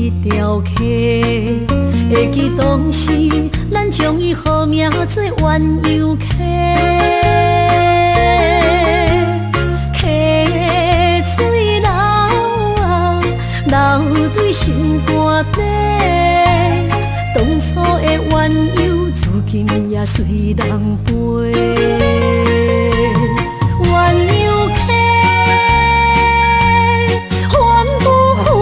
伊条溪，会记当时咱将伊号名做鸳鸯溪。溪水流啊，流对心肝底。当初的鸳鸯，至今也随人陪。鸳鸯溪，翻不回，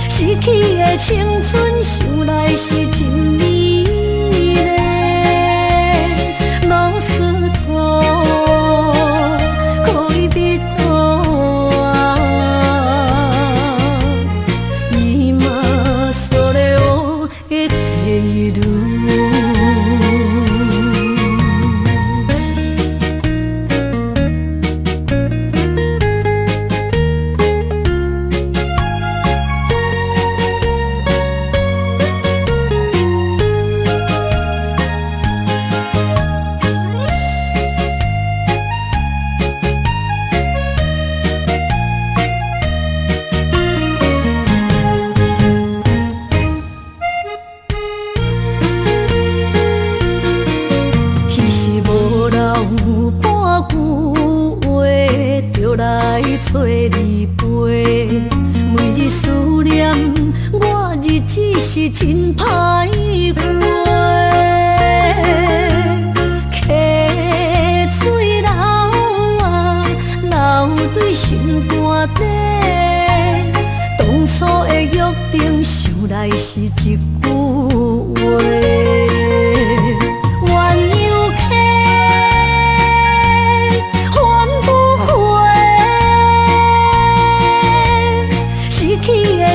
逝去的青春，想来是真美丽。老师徒，可以彼途啊，伊嘛所了的地路。找你陪，每日思念，我日子是真歹过。溪水流啊，流对心肝底。当初的约定，想来是一句话。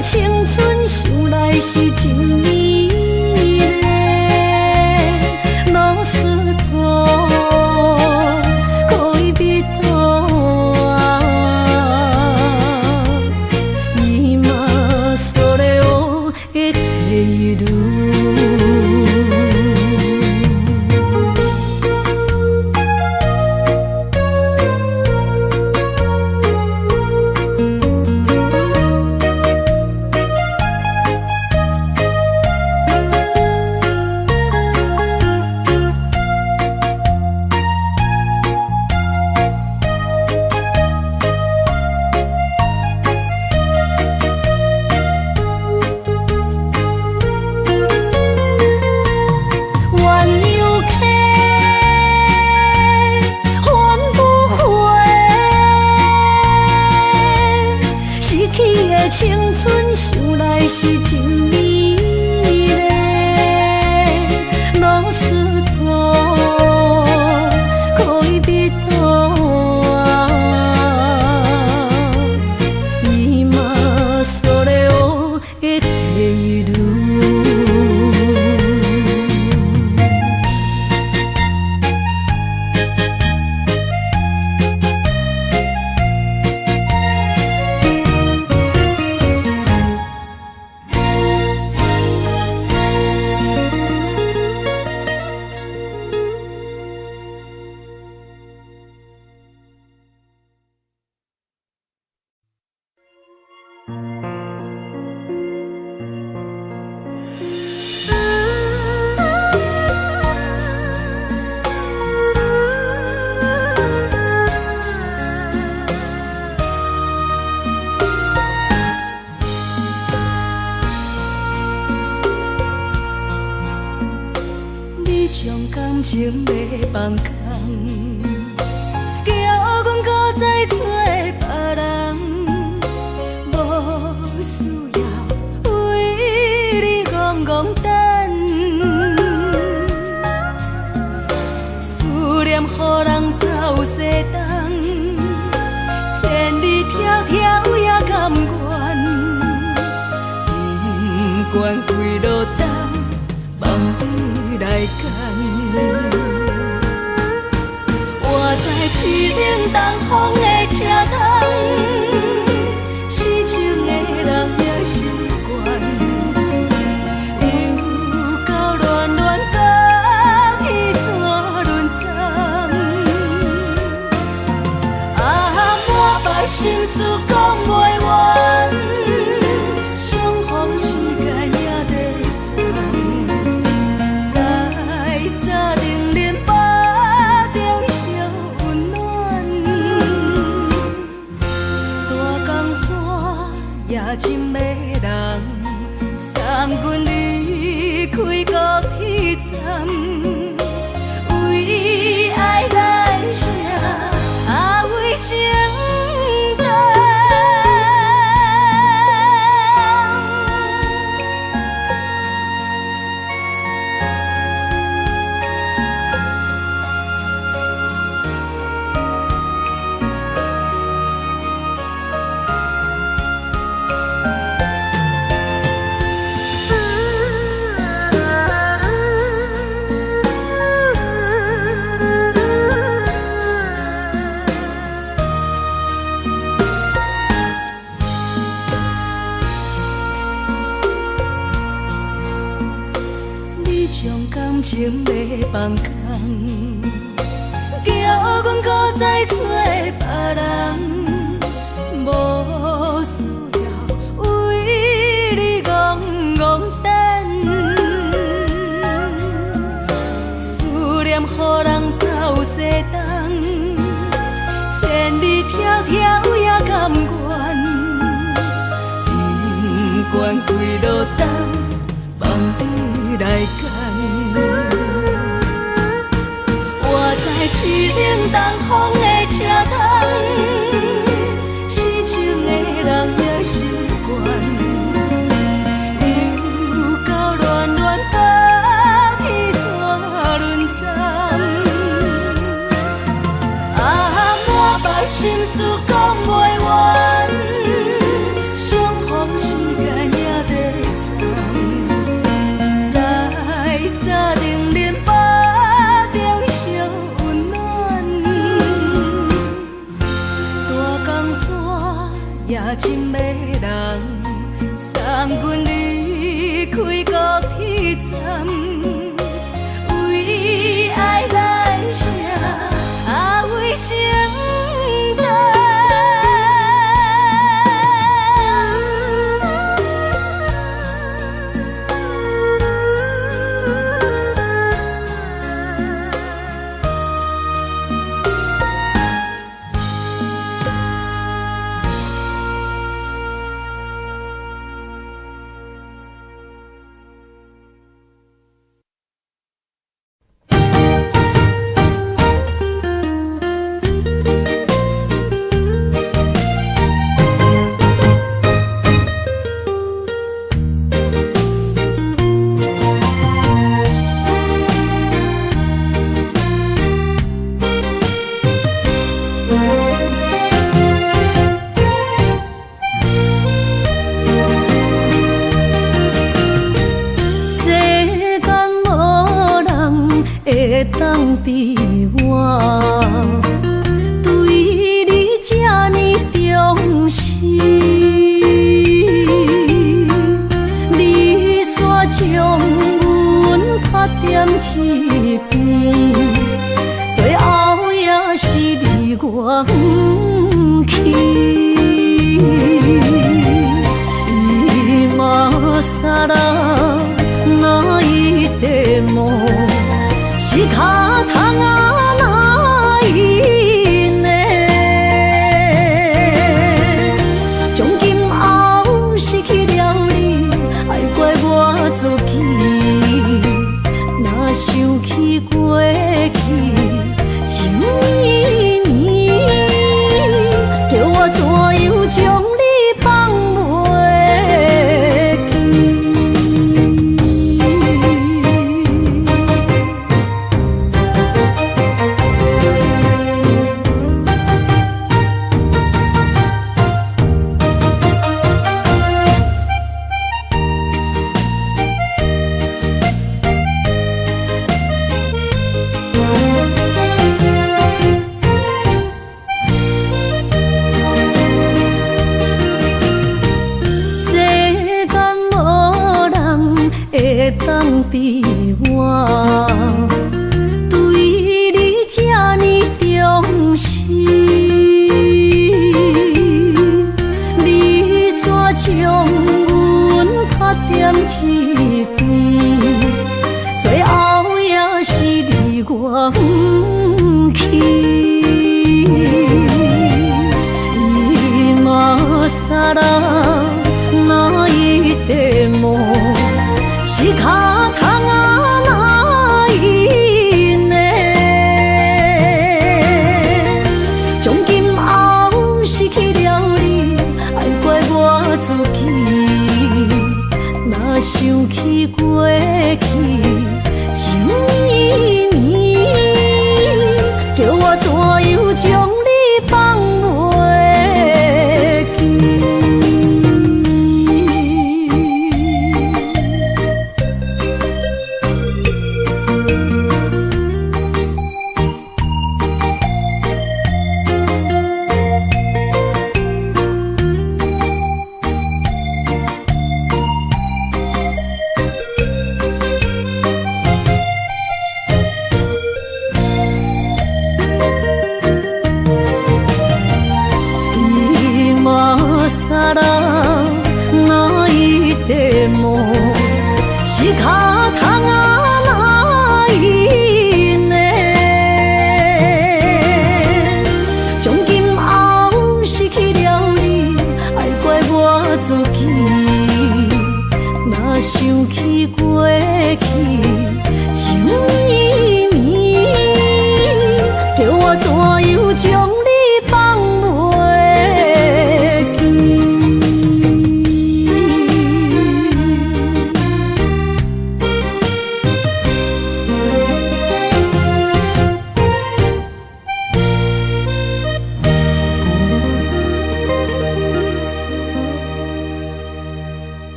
青春想来是真美丽，老师徒，可以彼途啊，伊嘛所了的地路。青春想来是真美丽，老师徒，可以彼途啊，伊嘛所了的地路。感情要放空，叫阮搁再找别人，无需要为你戆戆等。思念予人走西东，千里迢迢也甘愿，不管几落冬，望你来干。我在市顶东风的车窗，痴情的人也习惯，又到乱乱甲天线轮站。啊，满腹心事讲袂完。放空，惊阮搁再找别人。无需要为你戆戆等，思念予人走西东，千里迢迢也甘愿，不管几路灯，望你来牵。我在凄冷东风的车窗。痴情的人也习惯，又到恋恋把天线轮转。满腹心事讲袂完，相逢时间也在站，在沙定林巴中相温暖。大江山也真迷人，送阮离开高铁站，为爱来写为情单。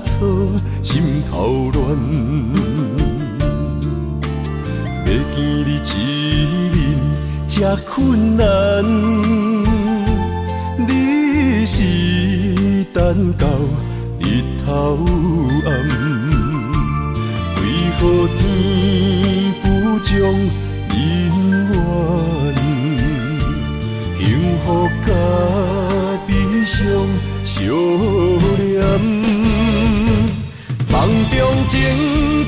错，心头乱。要见你一面，这困难。你是等到日头暗，为何天不将人怨？幸福甲悲伤相连，梦中情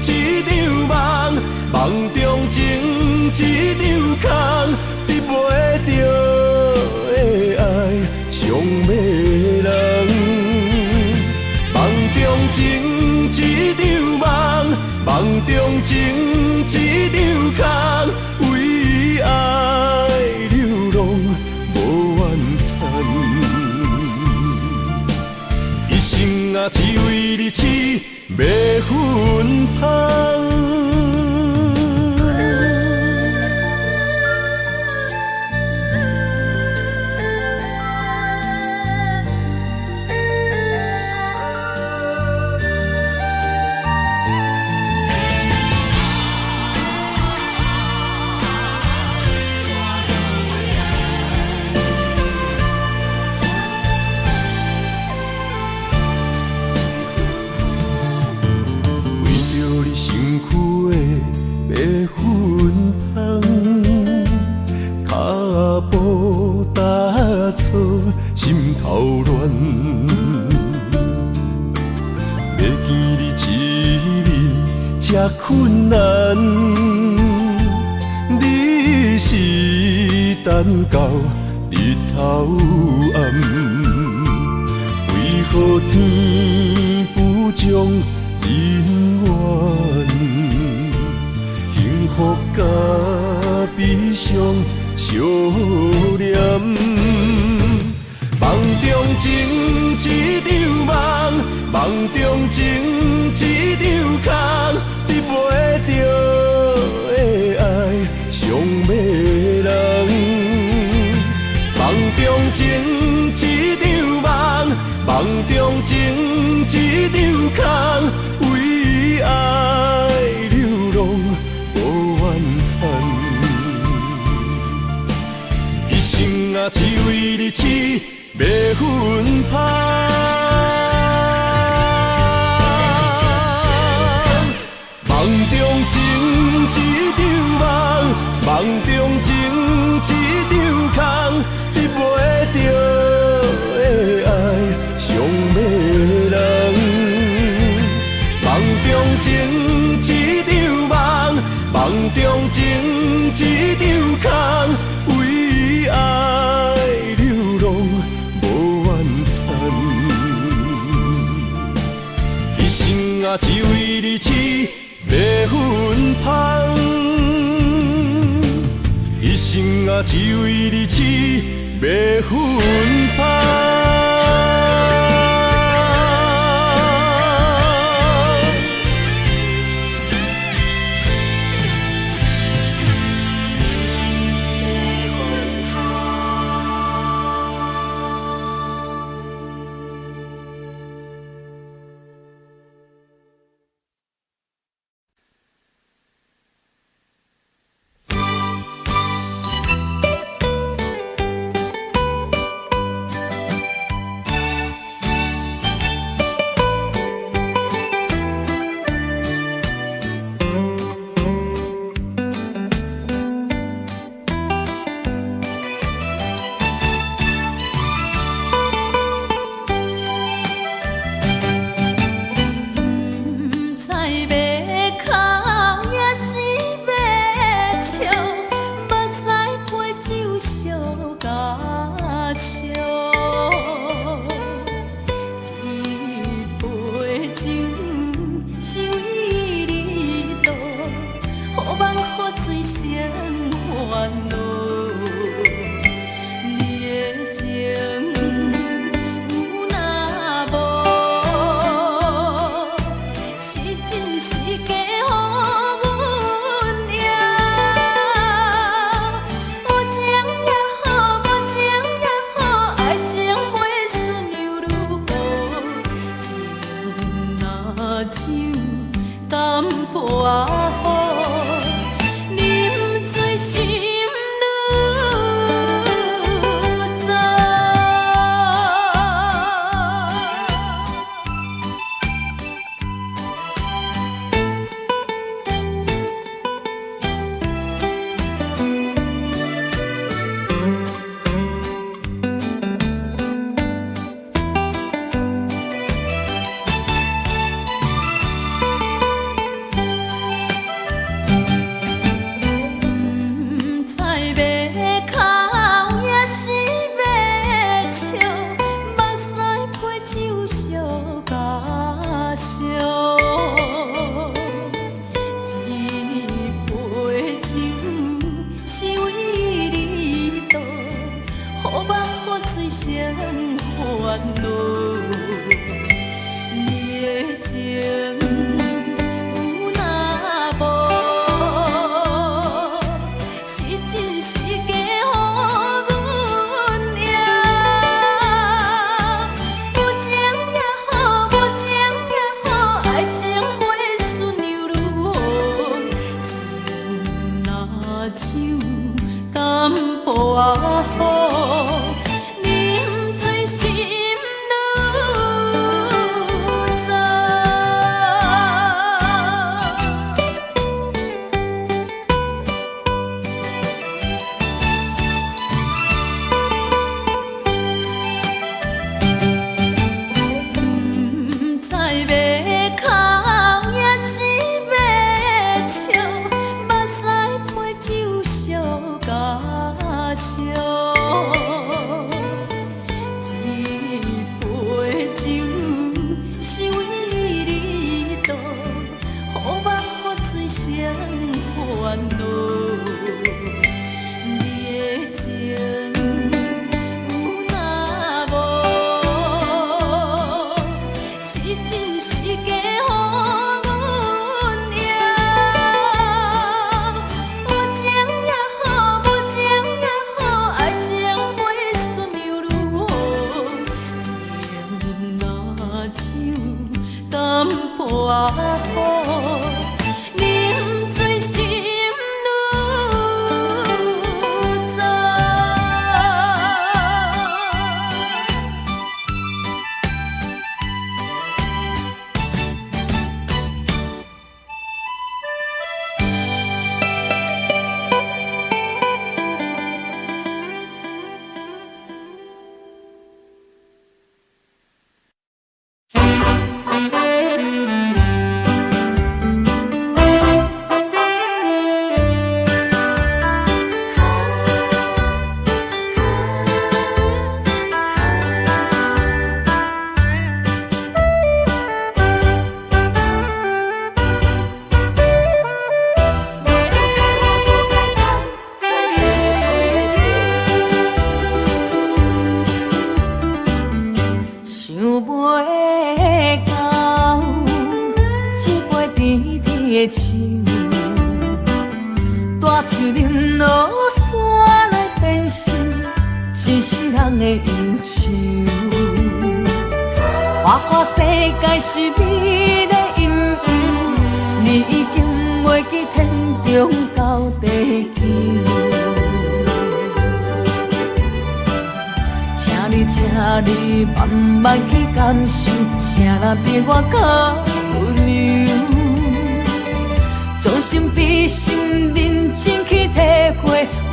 一场梦，梦中情一场空，得袂着的爱上迷人。梦中情一场梦，梦中情一场空，为爱流浪无怨叹。一生啊，只为你痴，要分芳。心头乱，要见你一面，这困难。你是等到日头暗，为何天不将人怨？幸福甲悲伤相连。梦中情一场梦，梦中情一场空，得袂着的爱上迷人。梦中情一场梦，梦中情一场空，为爱流浪无怨叹。一生啊，只为你痴。要分芳，梦中情一场梦，梦中情一场空，得袂着的爱上迷人。梦中情一场梦，梦中情一场空，为爱流浪。啊，只为你痴，要分芳。一生啊，只为你痴，要分芳。酒淡薄仔好，啉醉心愈早。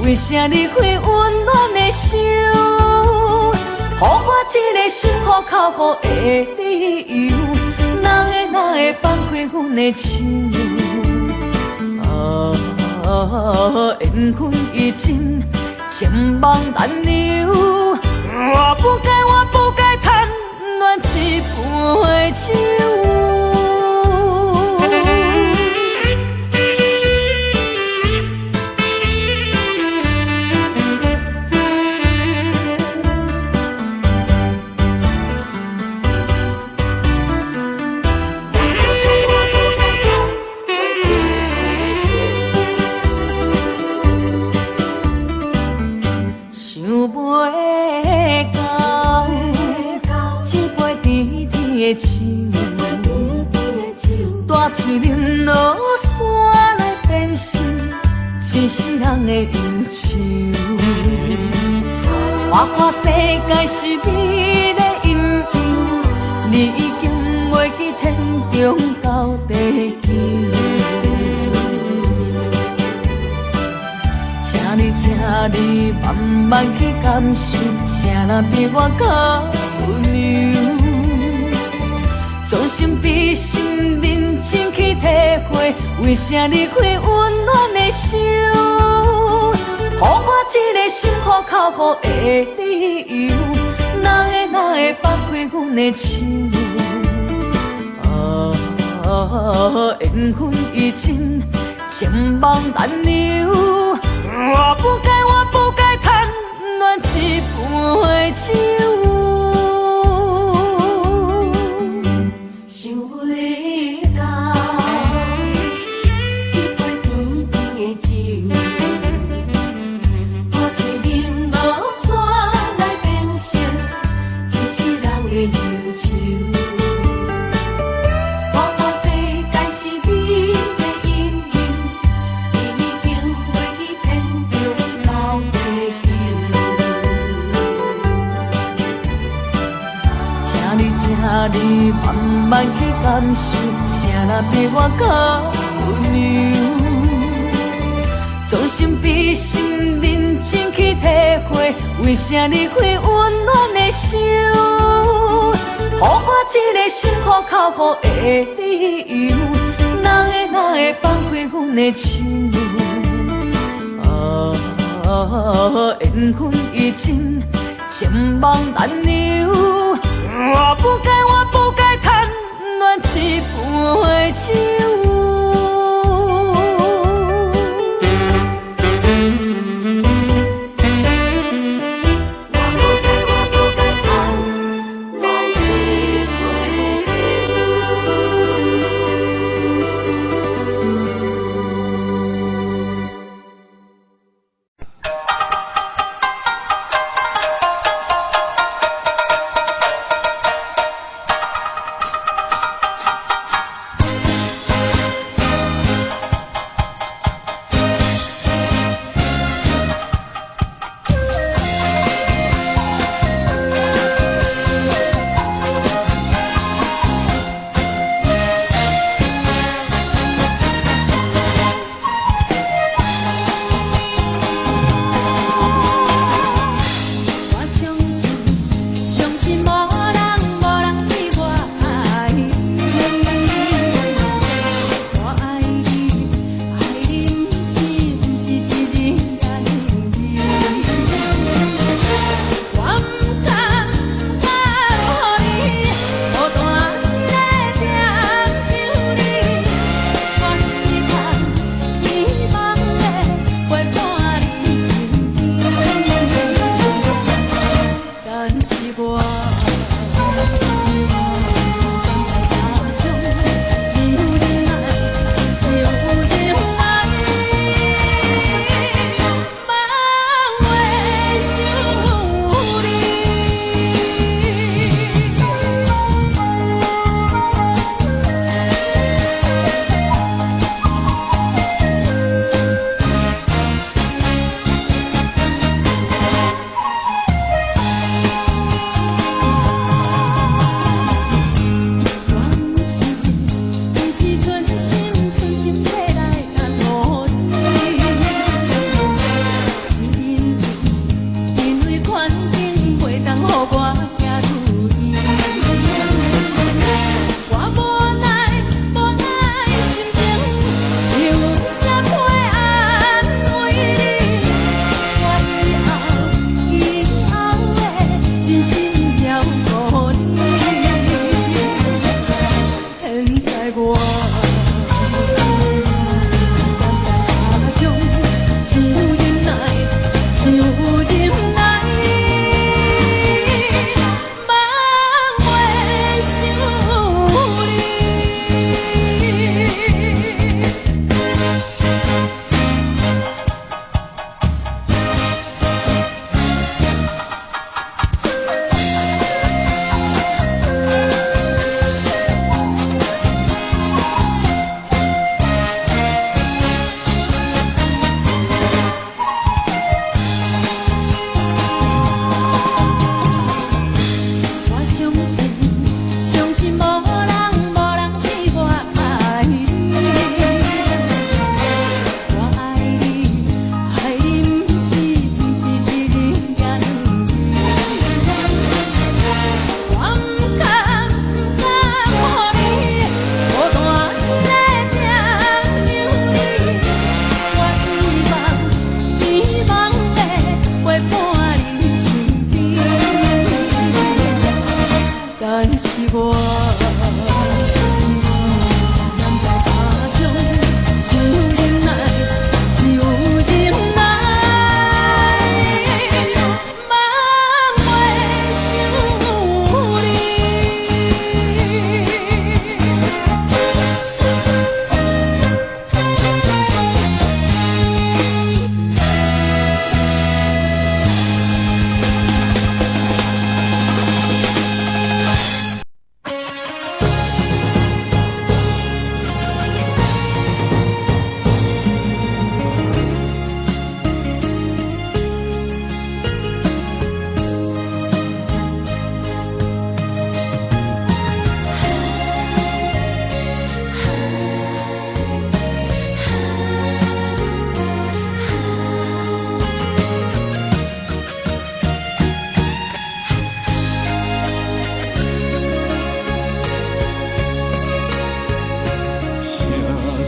为啥离开温暖的手？予我一个心苦口苦的理由，哪会放开阮的手？缘分已尽，情梦难留。我不该贪恋一杯酒。的酒，破碎林落山来变成一世人的忧愁。花花世界是你的阴影，你已经袂记天中到地球。请你慢慢去感受，啥人比我较温柔？将心比心，认真去体会，为啥离开温暖的手？予我一个心苦口苦的理由，哪会放开阮的手？缘分已尽，情梦难留。我不该贪恋一杯酒。想袂到一杯甜甜的酒，破碎饮落山来变成一世人的忧愁。花花世界是你的阴影，你已经袂记天中到地球。请你慢慢去感受，啥人比我较温柔？将心比心，认真去体会，为啥离开温暖的手？予我一个心苦口苦的理由，哪会放开阮的手？缘分已尽，情梦难留。我不该贪恋一杯酒。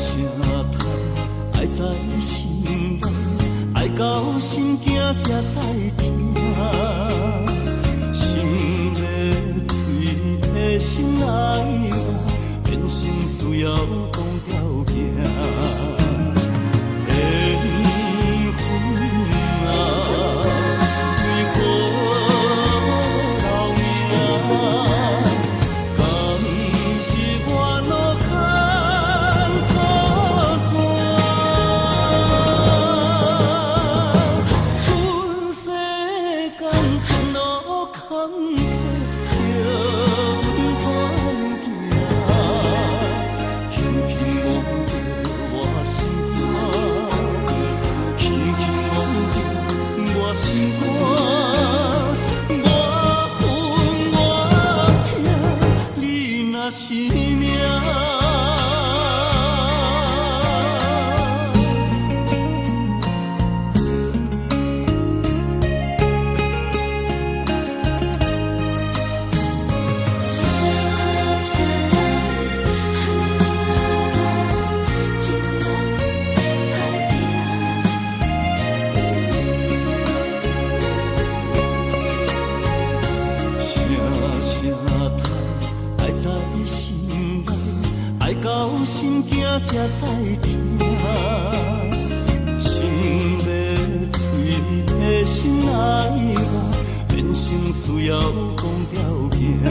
声叹，爱在心内，爱到心惊才知听。心要嘴替心来话，变成需要讲条行。心惊才知听，心要嘴替心来话，变成需要讲条行。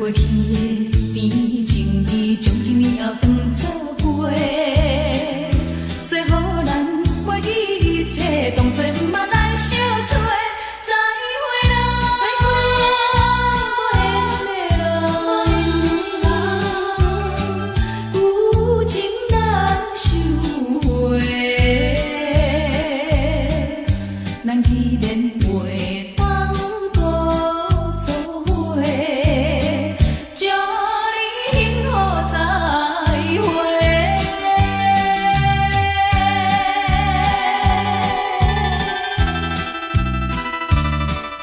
过去的甜情意，从今也当作陪。最好咱忘记一切，当作毋捌来相做。再会啦，有情难收回，咱既然袂当搁做伙，祝你幸福再会。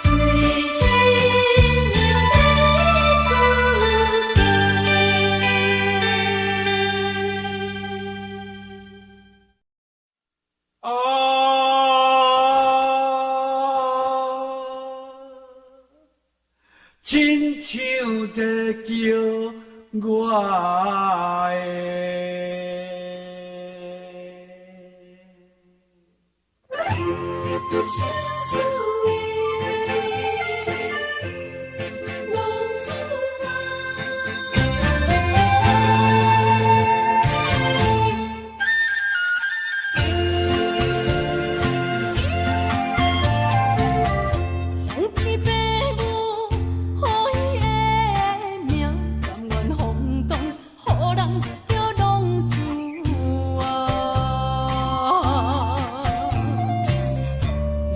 最新娘要出亲像在叫我小厝的梦子红天白母，予伊的命，甘愿风动，予人叫浪子啊！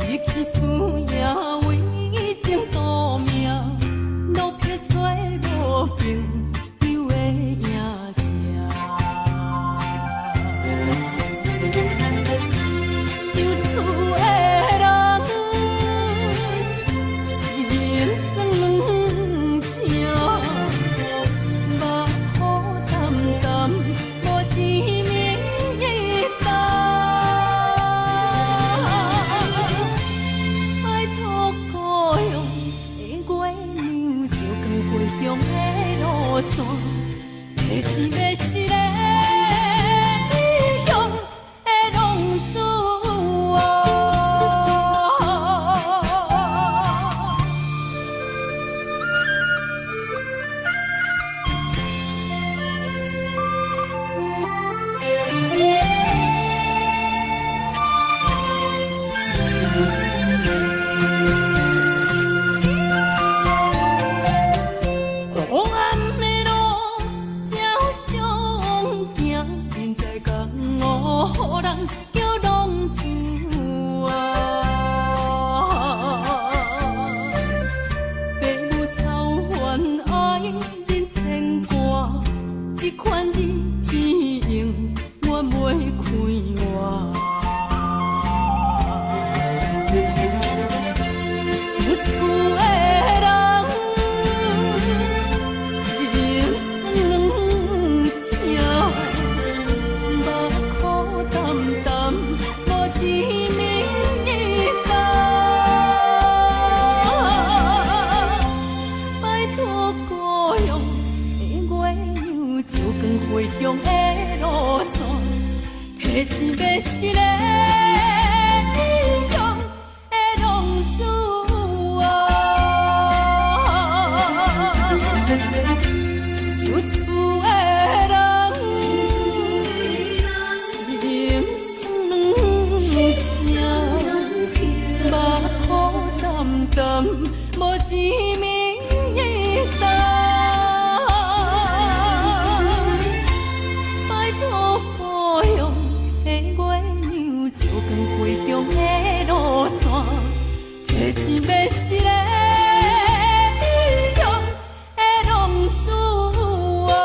你去思也为情赌命，路撇找无朋友的影子。受厝的人是人生两痛，目苦淡淡，无一面一担。拜托故乡的月娘，照光回乡的路线，提起要是个异乡的浪子啊！黑暗的路，照常行，现在江湖，予人叫浪子啊！父母操烦爱人牵挂，这款日子用我袂开活。受厝的人是人生两痛，目苦淡淡，无一面一担。拜托故乡的月娘，照光回乡的路线，提起要是个异乡的浪子啊！受厝的人是人生两痛，目苦淡淡，无一面一担。拜托故乡的月娘，照光回乡的路线，提起要是个异乡的浪子啊！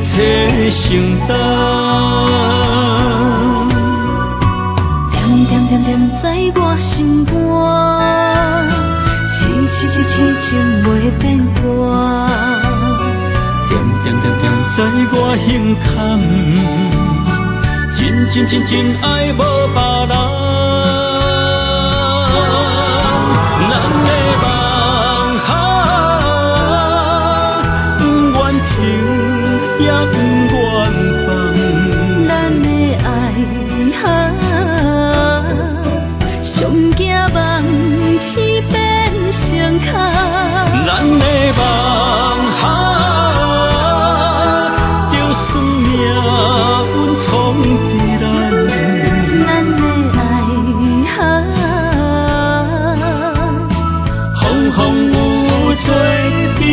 切承担。点点点在我心肝，痴情袂变卦。点点点点在我胸坎，真爱无别人。咱的梦不愿停，也不愿放。咱的爱上惊梦痴变成空。咱的梦就算命运闯伫咱，咱的爱风风雨做阵行。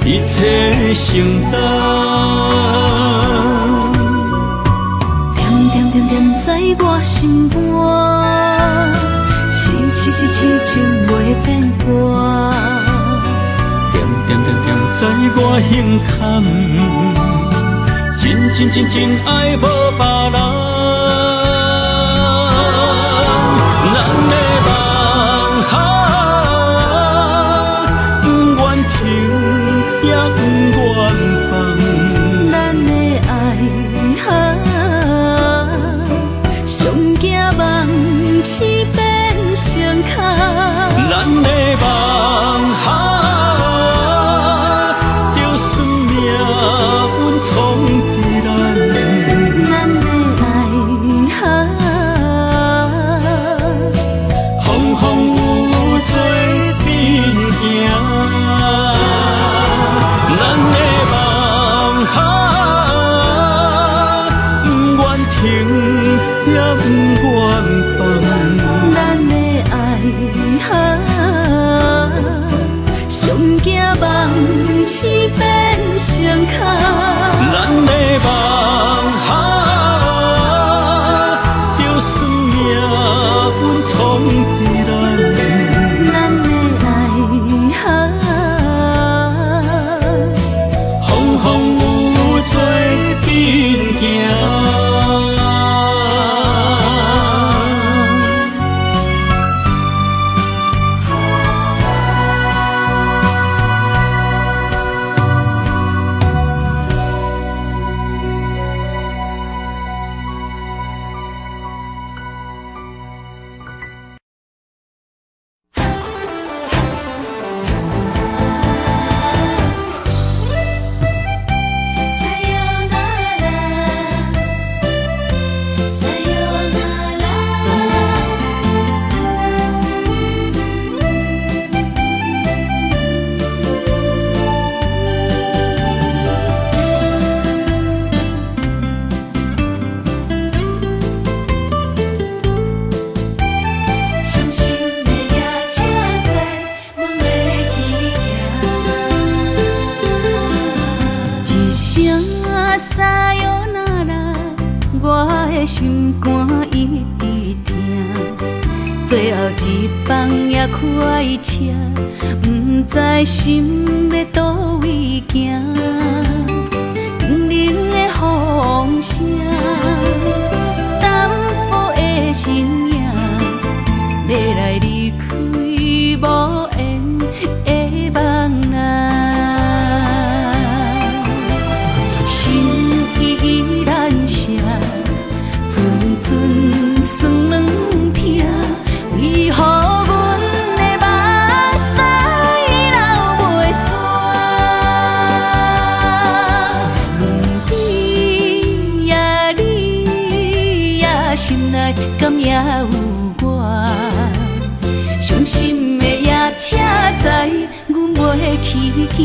一切承担，点点点在我心肝，痴情袂变卦。点点在我胸坎，真爱无别人。咱的梦不愿停，也不愿放。咱的爱上惊梦痴变成空。咱的梦就算命运闯伫咱，咱的爱风风雨雨做阵行。咱的梦不愿停，也不愿放。咱的爱上惊梦痴变成空。咱的梦就算命运闯伫咱，咱的爱风风雨雨做阵行。心肝一直疼，最后一放也开车，不知心要倒位行。冷冷的风声，淡薄的身影，要来离开无缘的梦啊，心依然舍。阵阵酸软疼，为何阮的目屎流袂煞？阮有我。伤心的夜车载，阮袂去行。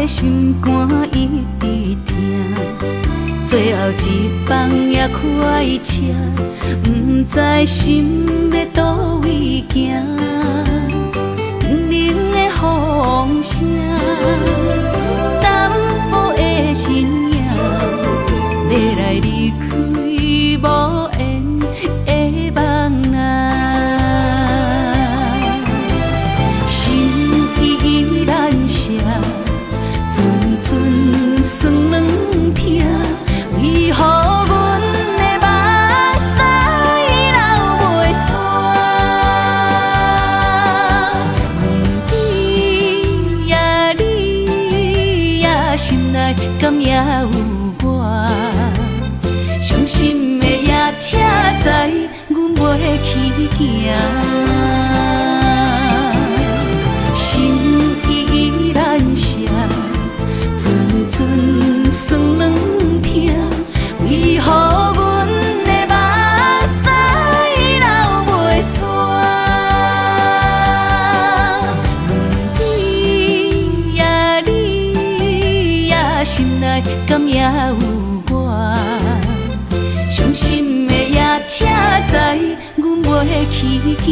心肝一直疼，最后一放也快车，不知心要倒位行。冷冷的风声，淡薄的身影，要来离开无缘的梦啊，心依然舍。阵酸软疼，为何阮的目屎流袂煞？问你呀，心内敢也有我？伤心的夜车载，阮袂去行。心依然舍。阵酸软疼，为何阮的目屎流袂煞？问你呀，心内敢也有我？伤心的夜车载，阮袂去行。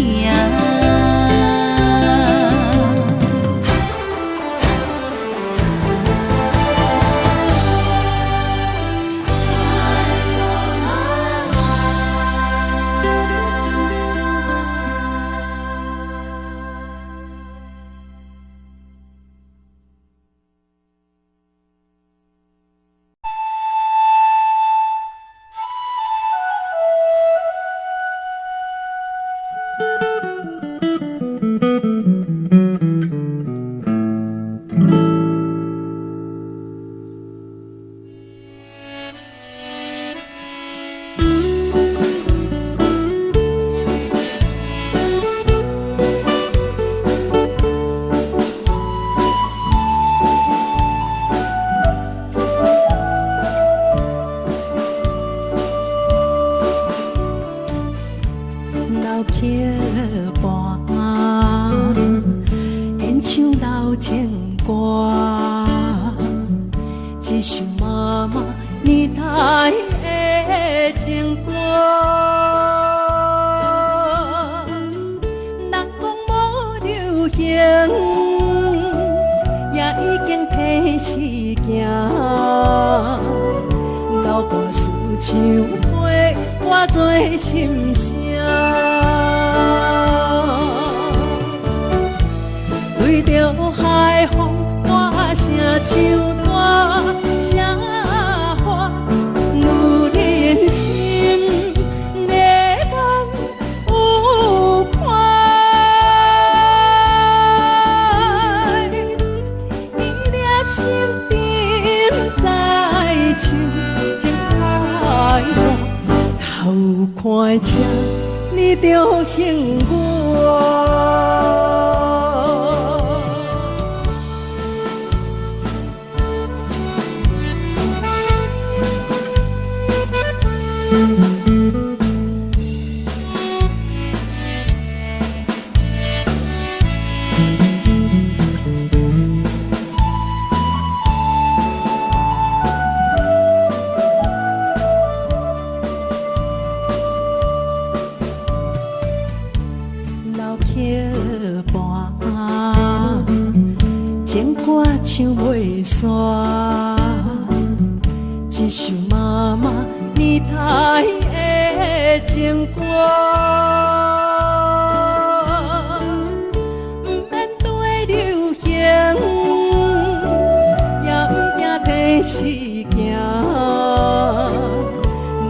的事情，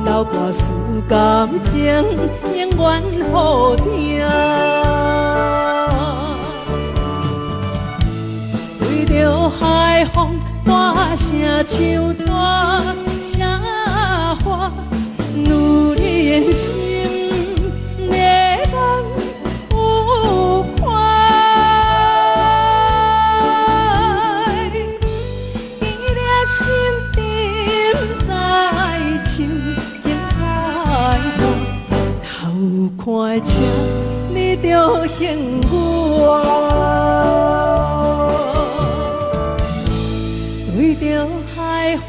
流大事感情永远好听。为着海风大声唱大声话，女人心热望有快。伊粒心沉在唱情海话，头看车你着幸我。对着海风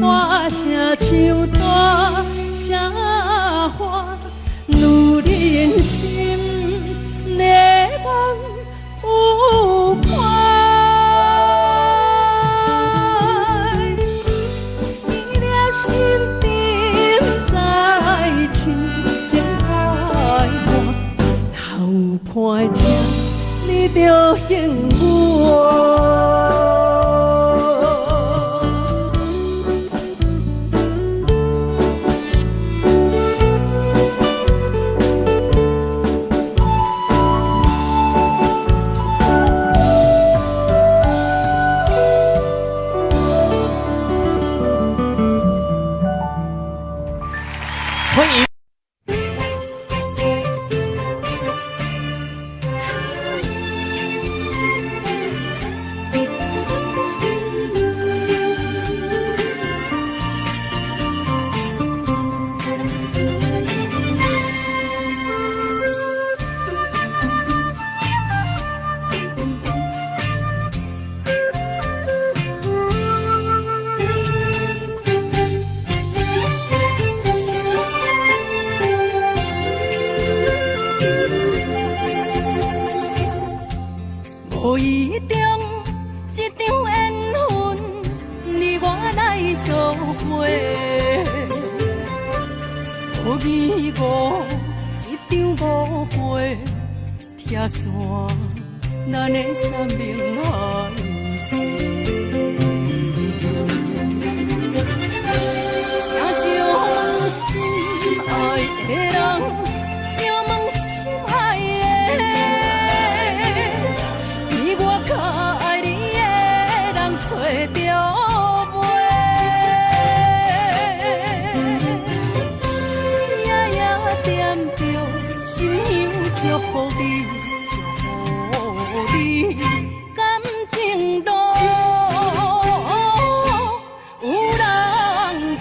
大声唱大声话，女人心热望有快。伊粒心沉在唱情海话，头看车你着幸我。无意中一场缘分，你我来作伙；无意误一场误会，拆散咱的三明海誓。请将心爱的人，请问心爱的。较爱你的人找着袂，夜夜惦着心香祝福你，祝福你感情路有人陪。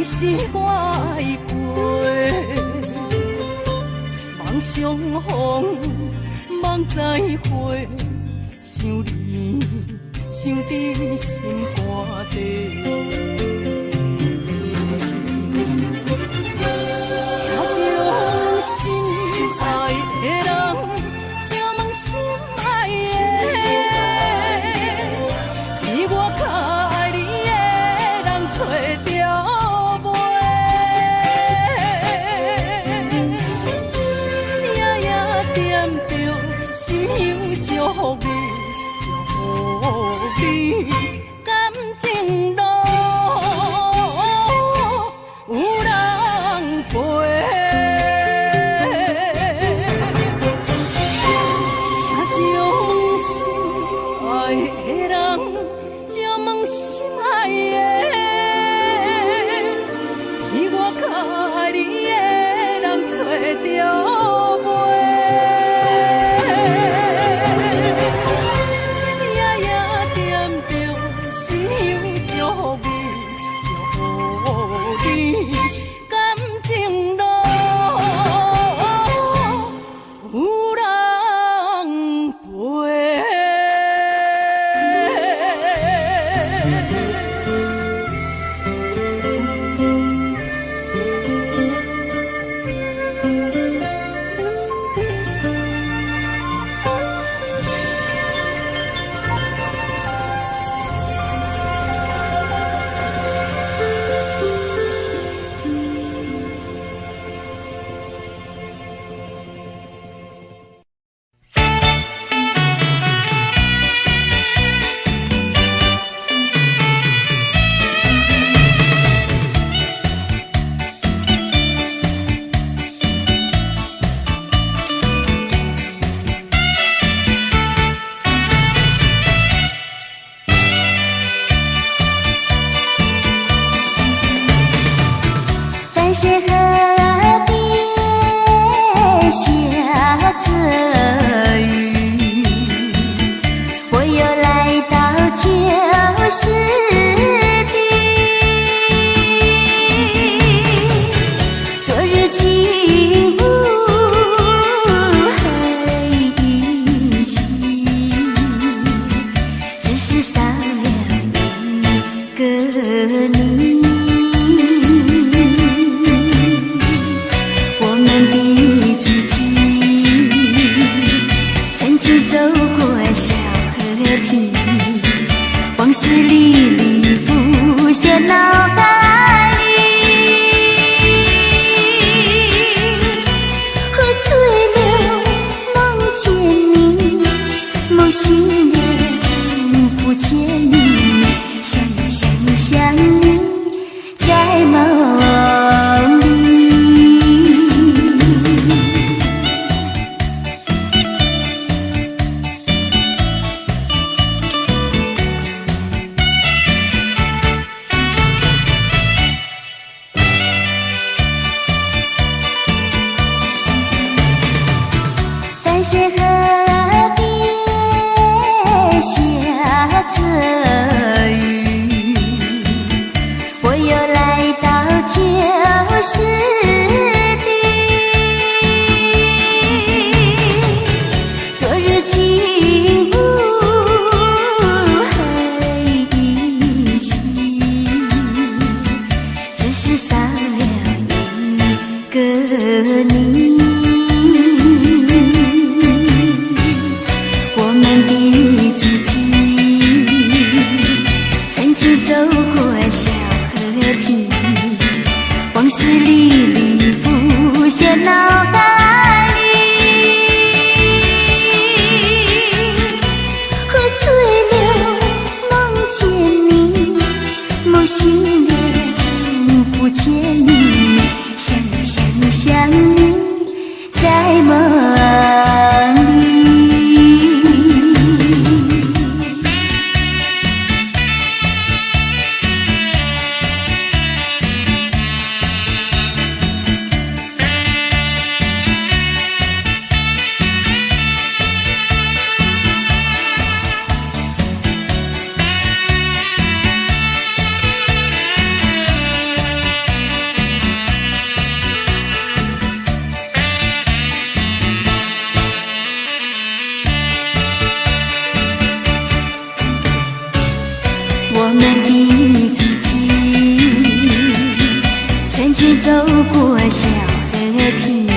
是我的过，梦相逢，梦再会，想你，想伫心肝底。请将心爱的人，请问心爱的，比我较爱你的人找着。心香祝福你，祝福你感情路有人陪。请将心爱的人，请问心爱的，比我较爱你的人找着。淡水河边下着雨，我又来到旧时地。昨日情物还依稀，只是少了一个你。我们的足迹曾经走过小河堤，往事历历浮现脑海里。喝醉了梦见你，梦醒了不见你，想你在梦里。淡水河边下着雨，我又来到旧时地。昨日情物还依稀，只是少了一个你。我们的足迹曾经走过小河堤，往事历历浮现脑海里。喝醉了梦见你，梦醒了不见你，想你在梦里。我们的足迹曾经走过小河堤，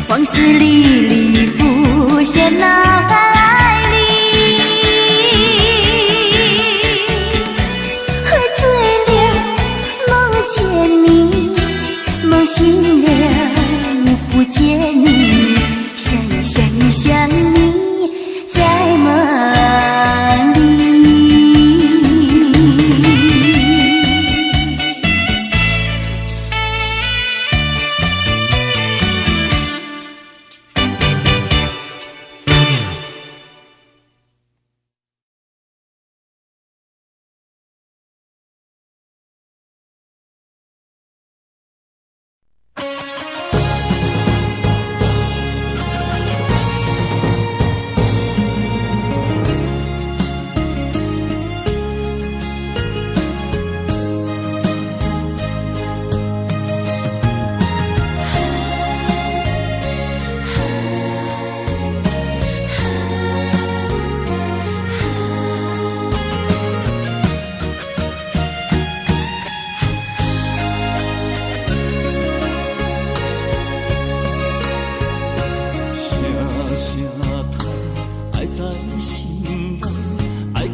往事历历浮现脑海里。喝醉了梦见你，梦醒了不见你，想你在梦里。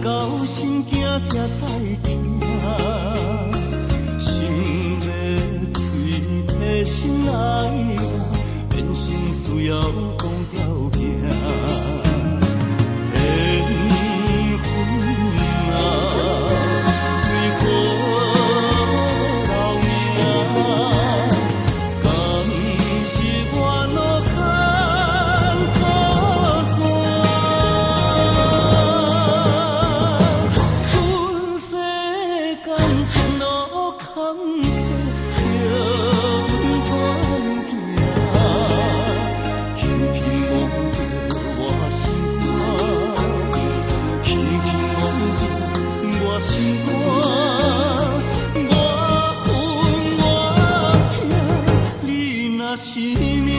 到心惊才知听，心要嘴提心爱我，变心需要讲条件。缘分啊，为何留名？敢是我落牵错线？阮世间前路坎坷。我心肝，我恨我痛，你若是命。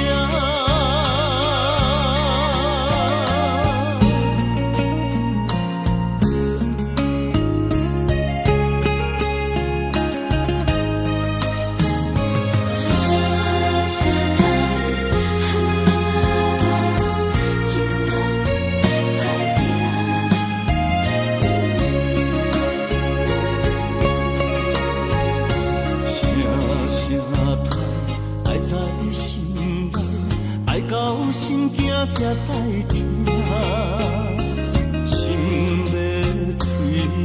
到心惊才知听，心要碎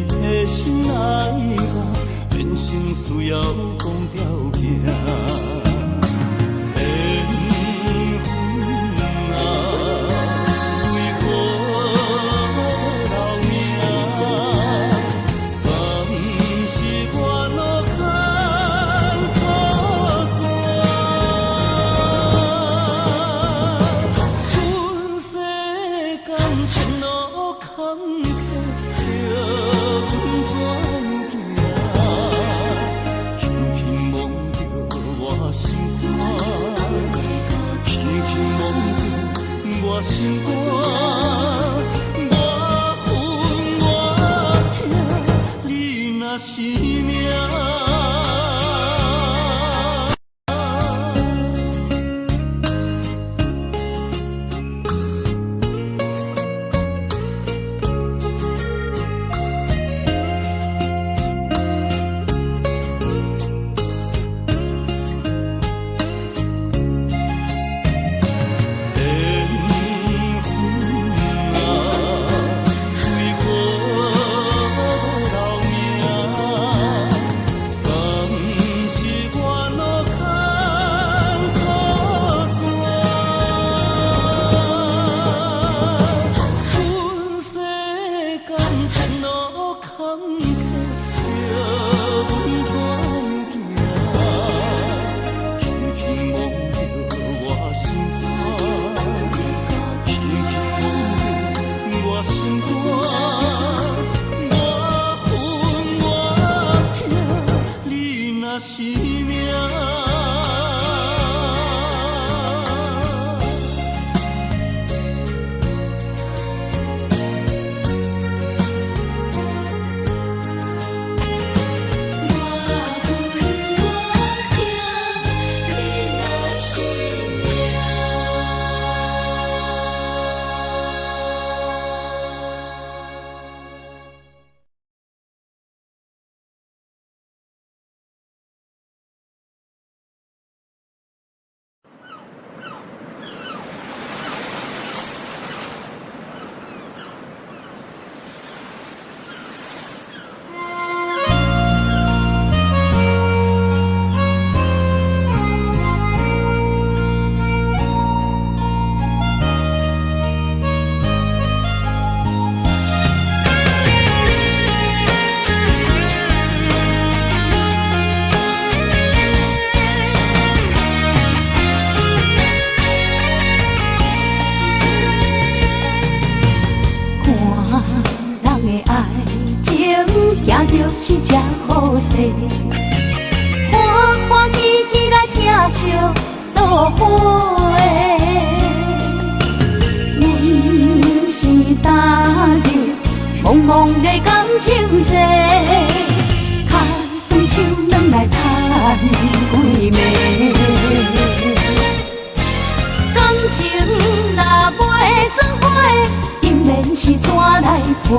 的心来吧，人生需要讲条件。心肝，我恨我痛，你若是命。是只好势，欢欢喜喜来听相作伙。阮是踏入茫茫的感情债，卡酸手软来叹几暝。感情若袂做伙，定然是怎来陪？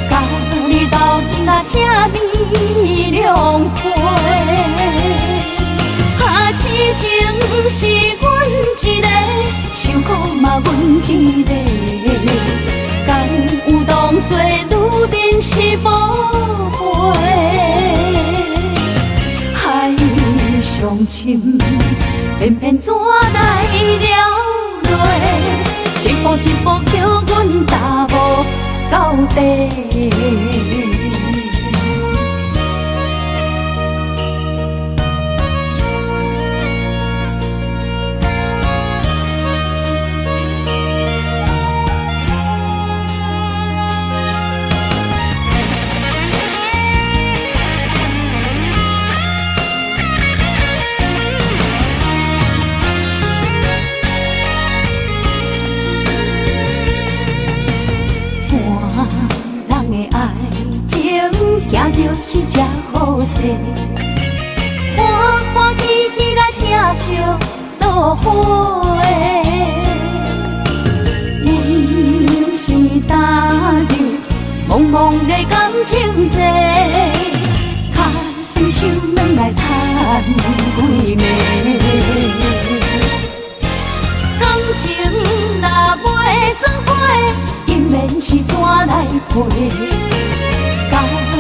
甲你斗阵啊，请你谅配。啊，痴情是阮一个，受苦嘛阮一个。敢有当作女人是无悔？海上深，偏偏怎来了落？一步一步叫阮踏无到底。是这好势，欢欢喜喜来疼惜做伙的。阮是担着茫茫的感情债，卡心手软来叹几暝。感情若袂做伙，因免是怎来陪？甲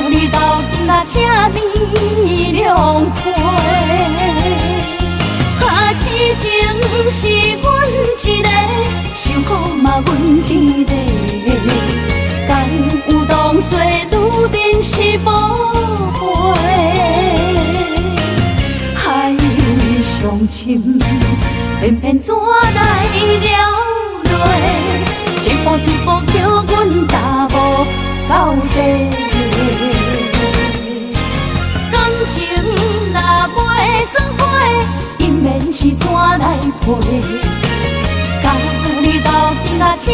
你斗阵啊，请你谅解。啊，痴情是阮一个，受苦嘛阮一个。敢有当作女人是宝贝？海上深，偏偏怎来了落？一步一步叫阮踏无到底。感情若袂做伙，因免是怎来陪？甲你斗阵啊，请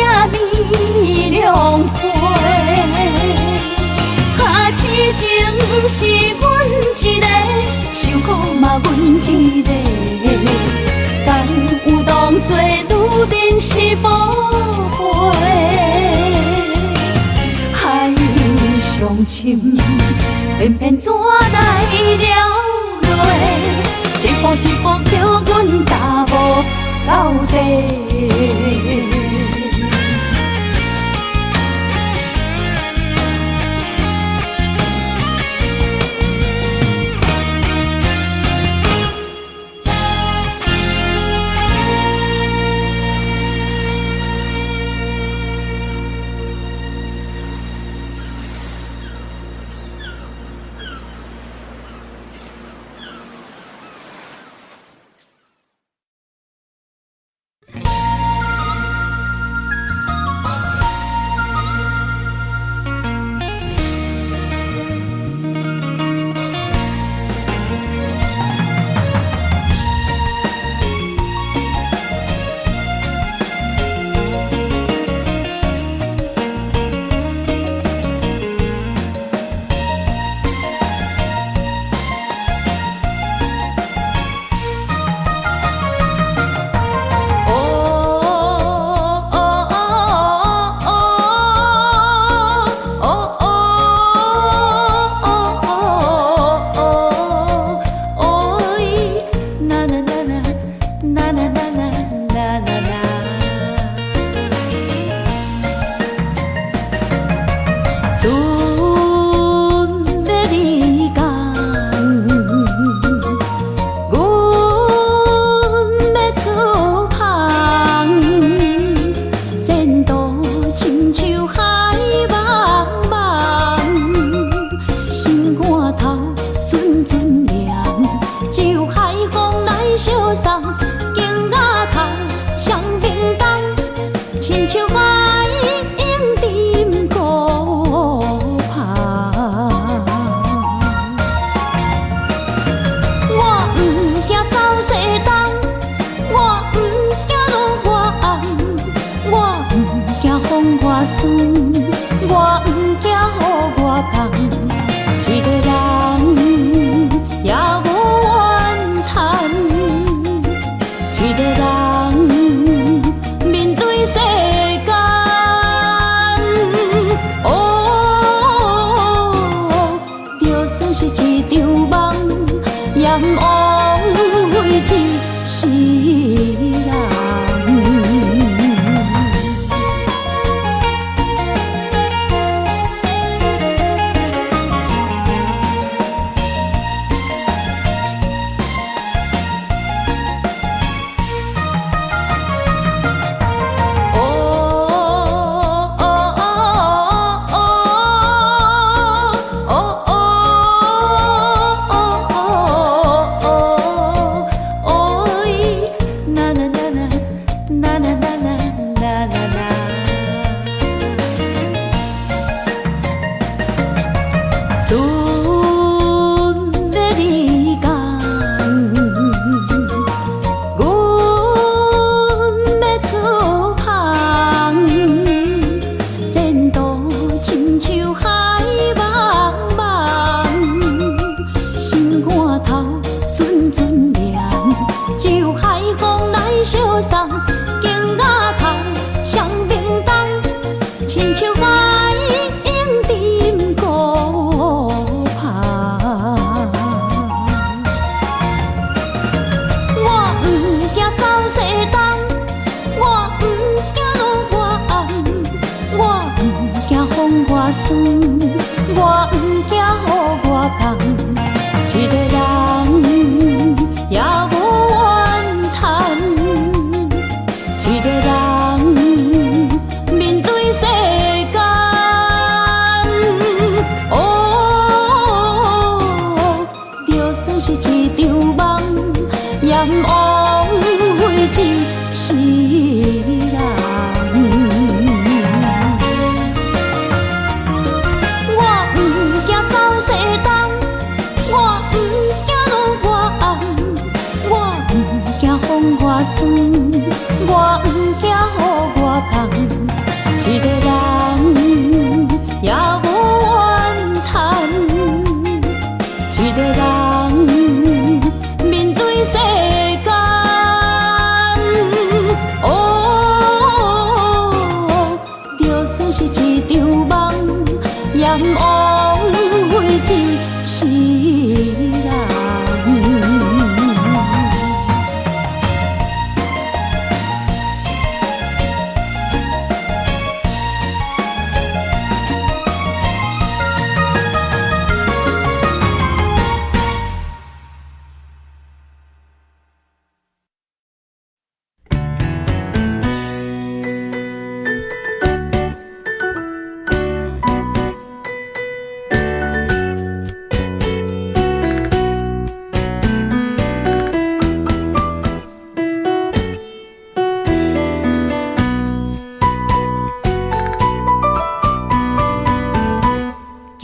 你谅解。啊，痴情是阮一个，受苦嘛阮一个。敢有当作女人是宝贝？海上深，偏偏怎来了落？一步一步叫阮踏无到底。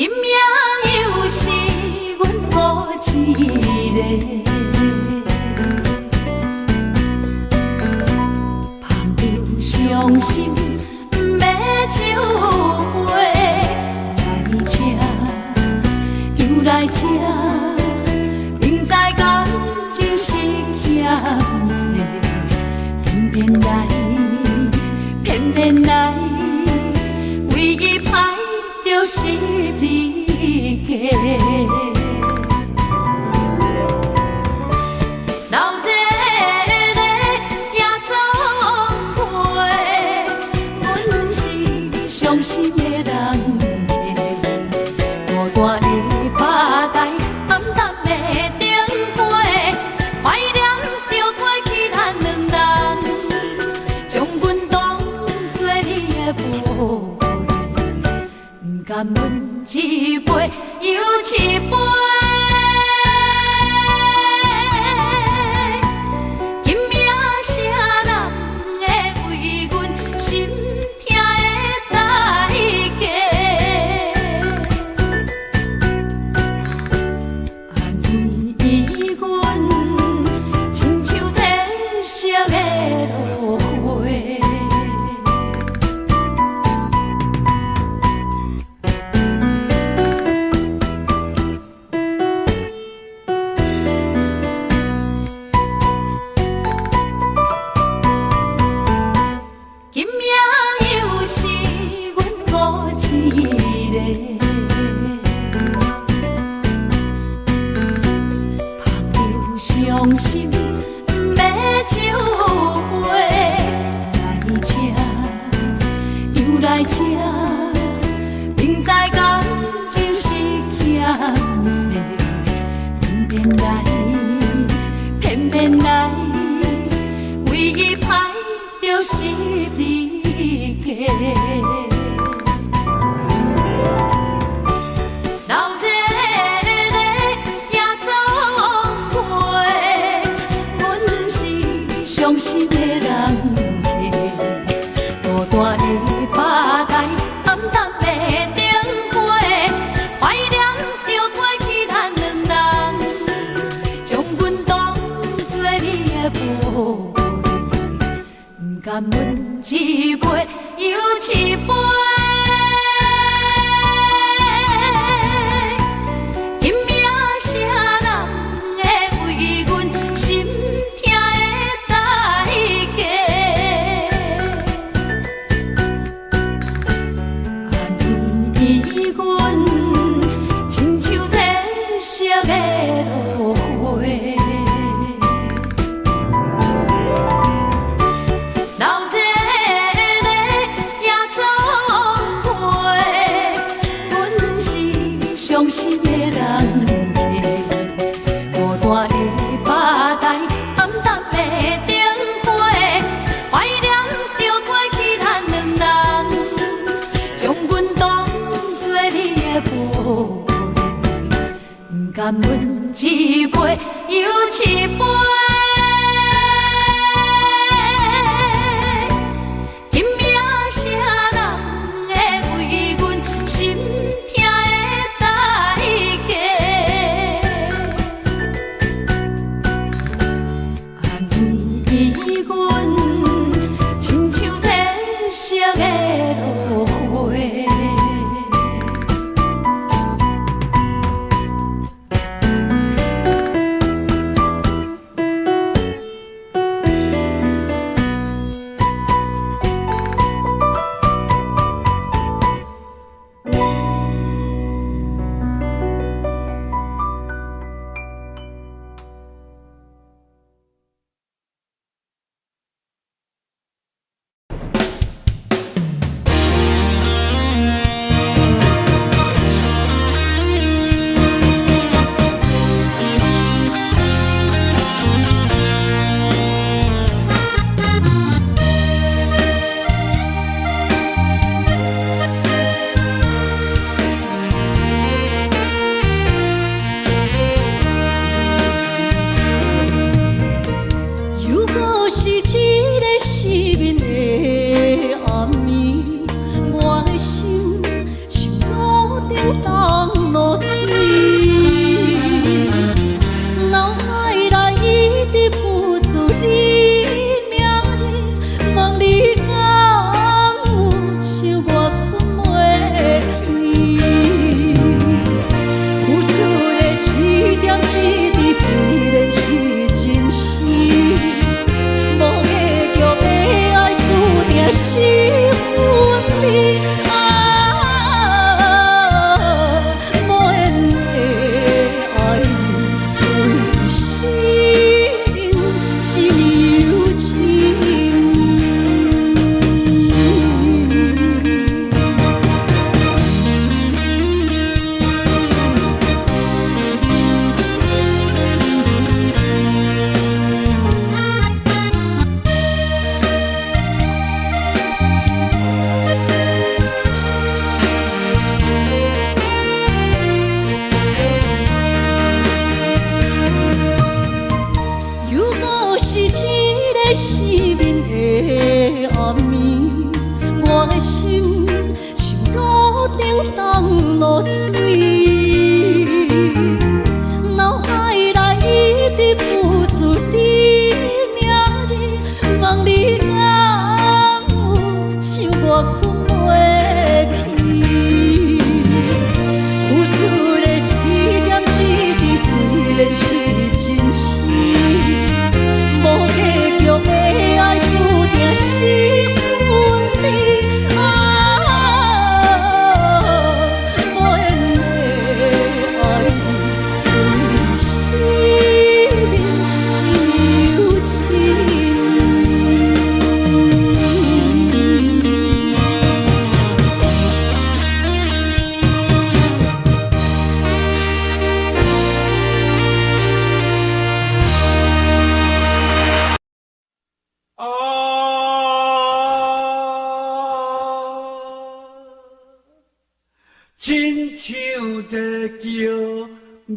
今夜又是阮孤一个，捧着伤心不要酒杯，来吃又来吃，明知感情是欠债，偏偏来，偏偏来，为伊歹着是你家。老热热夜总会，阮是伤心的人家，孤单的吧台，暗淡的灯花，怀念着过去咱两人，将阮当作你的宝贝，不甘阮一杯又一杯。今夜啥人会为阮心痛的代价？安慰阮，亲像天色的落花。今夜又是阮孤一个，捧着伤心不要酒杯，来吃又来吃，明知感情是欠债，偏偏来，偏偏来，为伊歹着是你家。老热热夜总会，阮是伤心的人家，孤单的吧台，暗淡的灯花，怀念着过去咱两人，将阮当作你的宝贝，不甘阮一杯又一杯。今夜啥人会为阮心痛的代价？安慰阮，亲像天色的落花。老热热夜总会，阮是伤心的人家，孤单的吧台，暗淡的灯花，怀念着过去咱两人，将阮当作你的宝贝，不甘阮一杯又一杯。今夜啥人会为阮心痛的代价？安慰阮，亲像天色的落花。落水，脑海内一直浮出你名字，望你敢有像我困袂去，付出的一点一滴虽然是真实，无结局的爱注定是分离。是一个失眠的暗暝，我的心像路顶冻落水，脑海内一直浮出你名字，望你敢有像我困袂去，付出的一点一滴虽然是真实。无结局的爱注定是分离无缘的爱你，生命是有情。亲像在叫我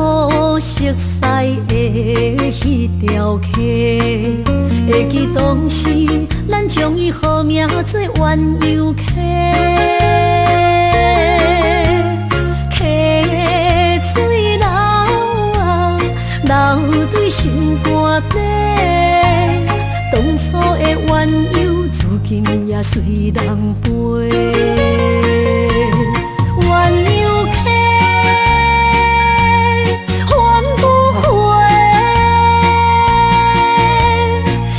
土色彩的迄条溪，会记当时咱将伊号名做鸳鸯溪。溪水流啊，流对心肝底。当初的鸳鸯，如今也随人飞。鸳鸯溪，翻不回，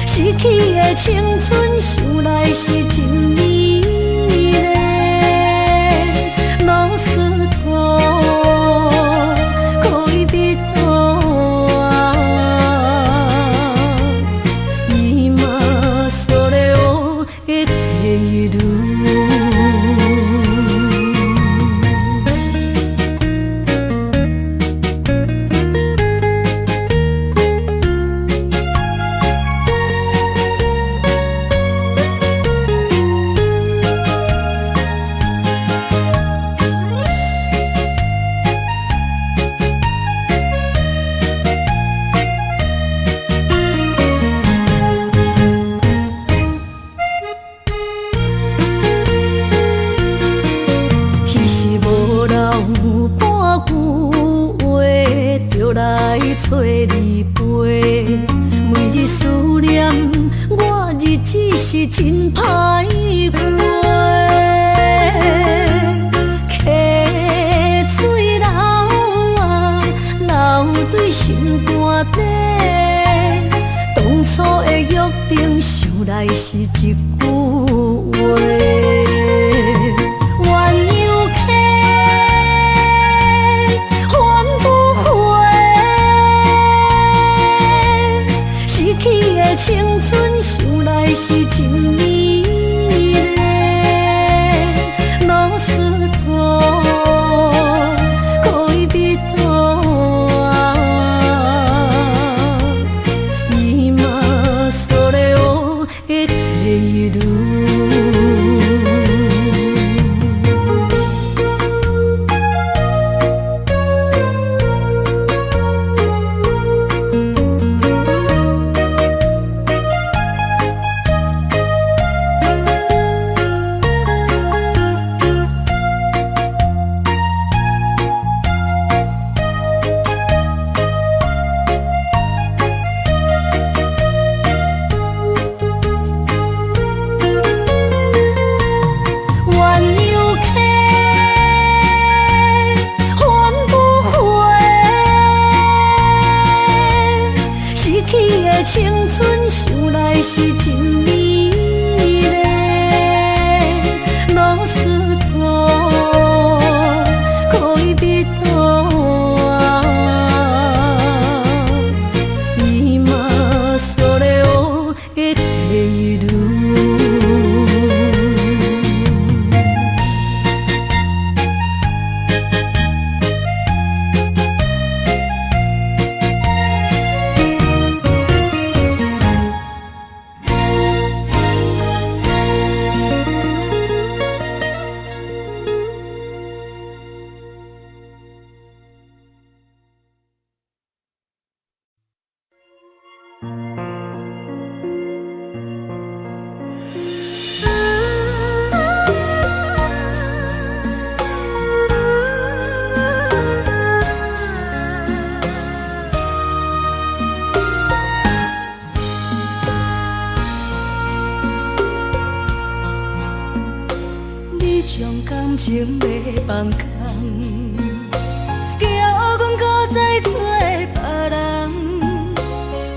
逝去的青春，想来是真美丽。老师徒，可以比途啊，伊嘛所了的地路。找你陪，每日思念，我日子是真歹过。溪水流啊，流对心肝底。当初的约定，想来是一句话。青春想来是真美丽，老师徒可以比途啊，伊嘛所了的地路。青春想来是真美丽，老师徒可以比途啊，伊嘛所了的地路。感情要放空，叫阮搁再找别人，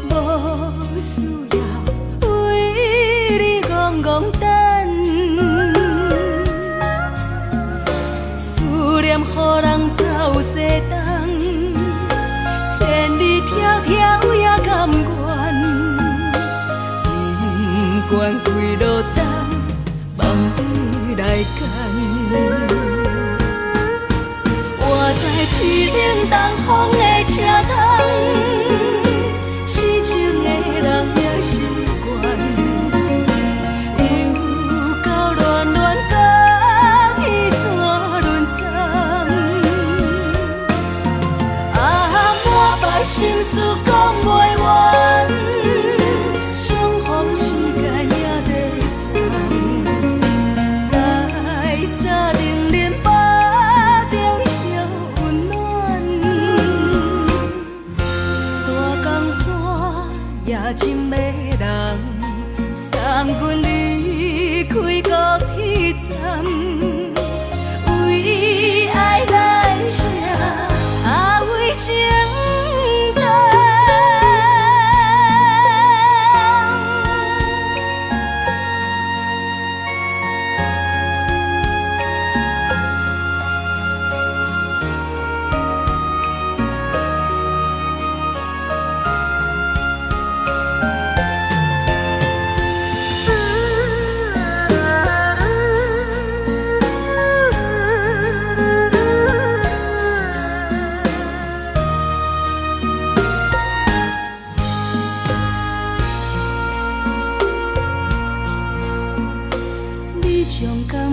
无需要为你戆戆等。思念予人走西东，千里迢迢也甘愿，不管几路灯，梦伊来干。我在凄冷东风的车窗，痴情的人也习惯，又到乱乱甲天线轮转。啊！把心事讲袂完，相逢时间也在站，在沙丁林巴中烧温暖。大江山也真迷人，送阮离开高铁站，为爱来写为情重。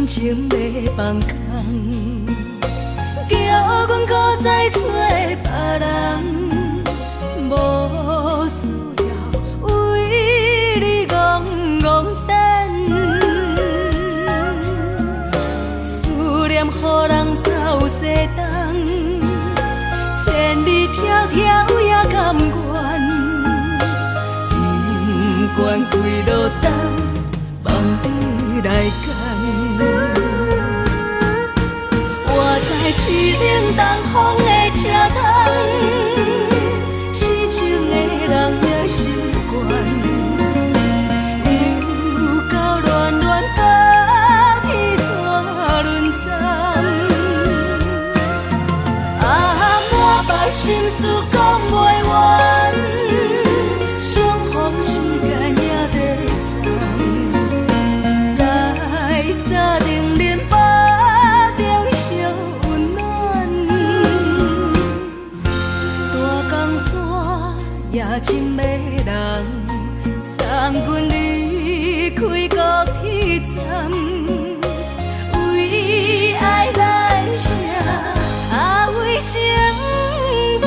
情要放空，叫阮搁再找别人，无需要为你戆戆等。思念予人走西东，千里迢迢也甘愿，不管几路灯，望你来干。在市冷东风的车窗，痴情的人也习惯，又到恋恋把天线轮转。满腹心事讲袂完，相逢时间也在站，在沙丁林巴。也真迷人，送阮离开高铁站，为爱来写为情重。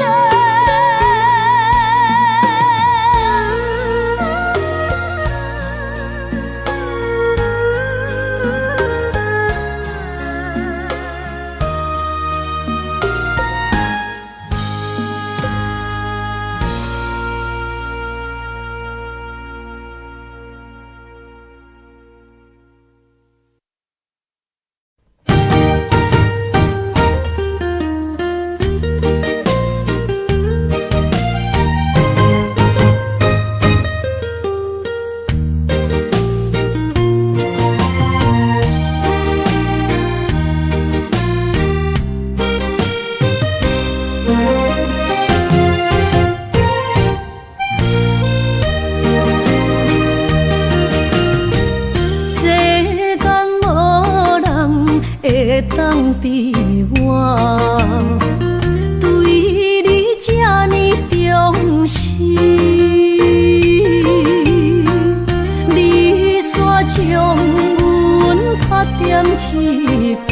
当比我对你这呢重视，你煞将阮拍点一边，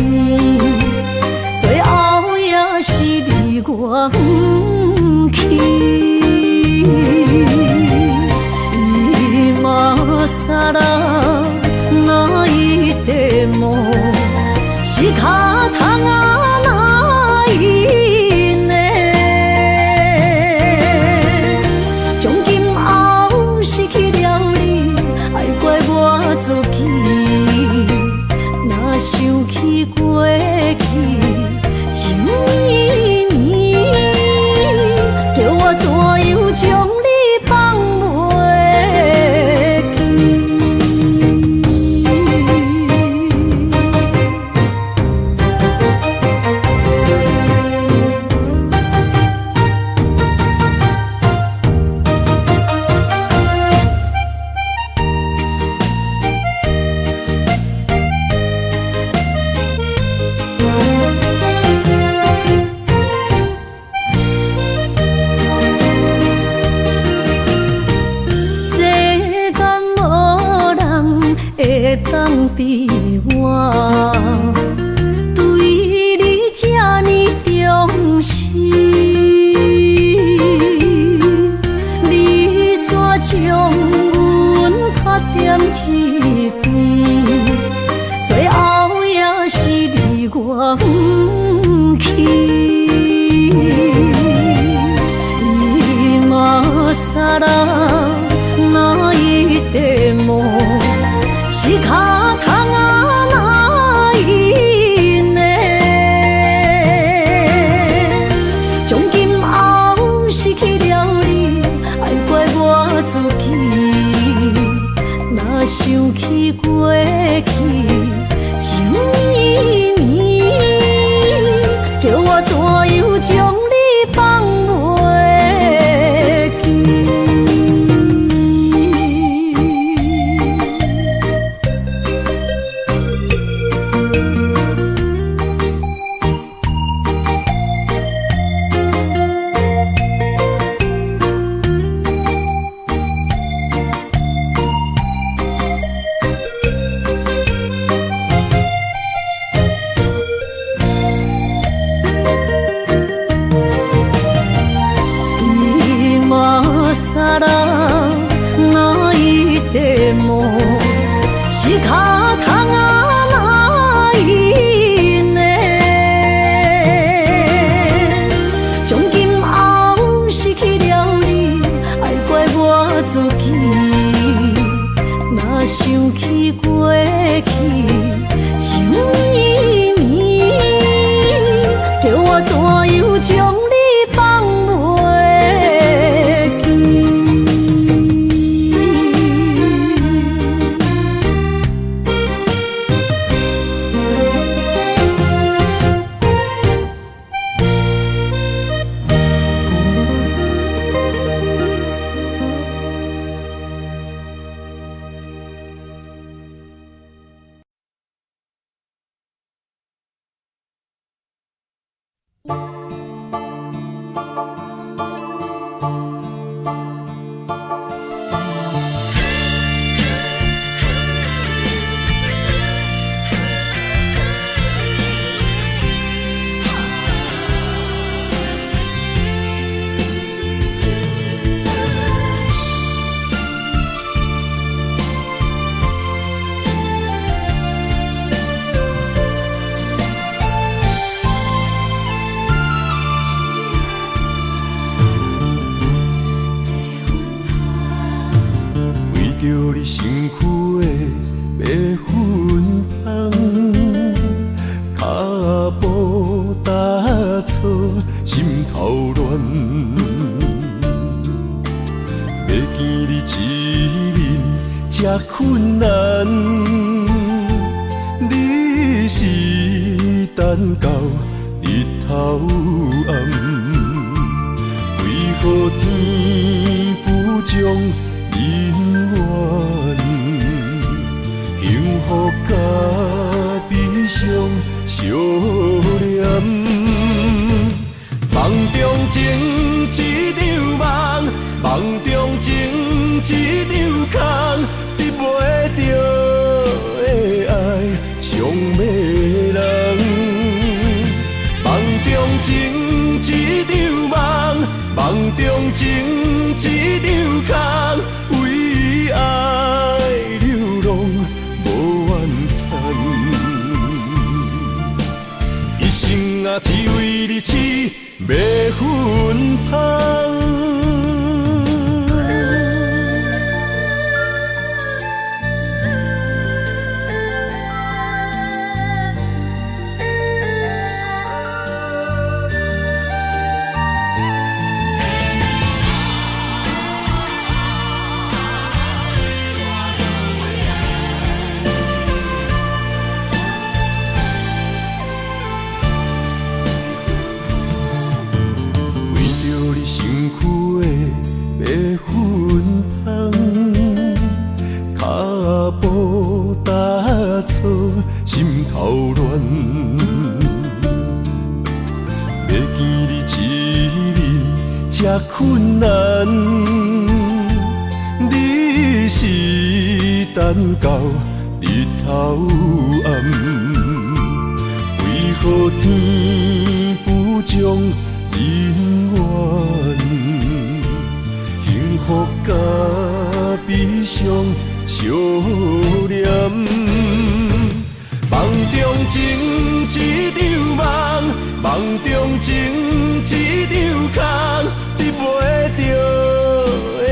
最后也是离我不去。伊嘛萨拉那一地梦。是脚痛啊，哪伊呢？从今后失去了你，爱怪我自己。若想起过去，情绵绵，叫我怎样将你放袂记？当比我对你这呢重视，萨拉那一地梦，是卡汤啊那一年，从今后失去了你，爱怪我自己。若想起过去情绵绵，叫我怎样将你放袂记？是卡汤啊那一年，从今后失去了你，爱怪我自己。若想起过去情绵绵，叫我怎样将你放袂记？困难，你是等到日头暗，为何天不将人怨？幸福甲悲伤相连，梦中情一场梦，梦中情一场空。袂着的爱上迷人，梦中情一场梦，梦中情一场空，为爱流浪无怨叹，一生啊只为你痴袂分芳。心头乱，要见你一面这困难，你是等到日头暗，为何天不将人怨？幸福甲悲伤相连。梦中情一场梦，梦中情一场空，你袂着的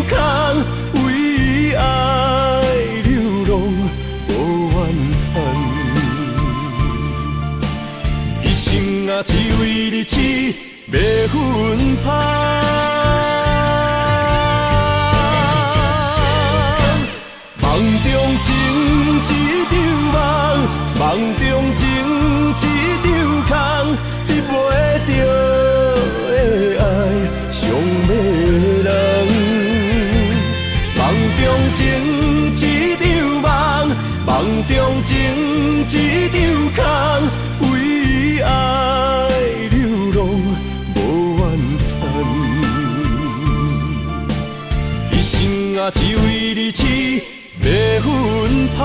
空，为爱流浪无怨叹。一生啊，只为你痴，袂分芳。梦中情一场梦，梦中情一场空，你陪着的爱上迷人。梦中情一场梦，梦中情一场空，为爱流浪无怨叹。一生啊，只为你痴，袂分芳。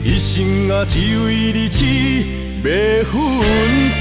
一生啊，只为你痴，袂分芳。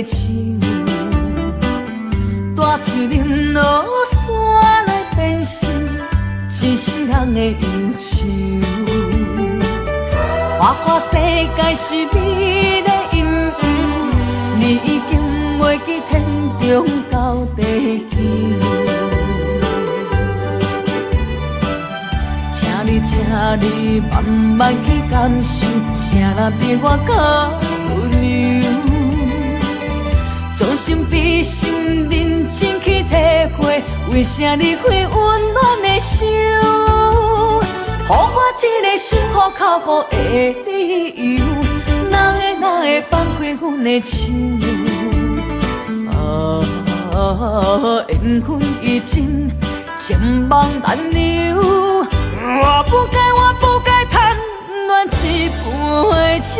的手，大嘴林落山来变成一世人的忧愁。花花世界是美的阴影，你已经袂记天中到地球。请你慢慢去感受，谁人比我较温柔？将心比心，认真去体会，为啥离开温暖的手？予我一个心苦口苦的理由，哪会放开阮的手？缘分已尽，情梦难留。我不该贪恋一杯酒。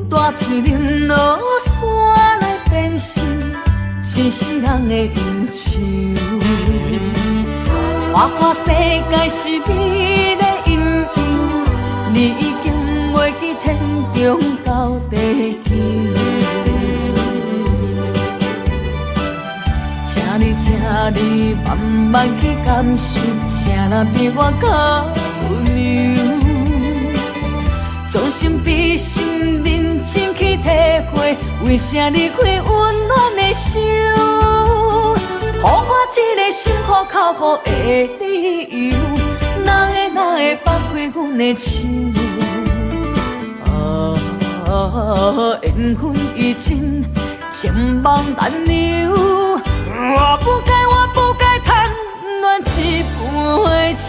大嘴林落山来变成一世人的忧愁。花花世界是美的阴影，你已经袂记天中到地球。请你慢慢去感受，谁人比我较温柔？将心比心，认真去体会，为啥离开温暖的手？予我一个心苦口苦的理由，哪会放开阮的手？缘分已尽，情梦难留。我不该贪恋一杯酒。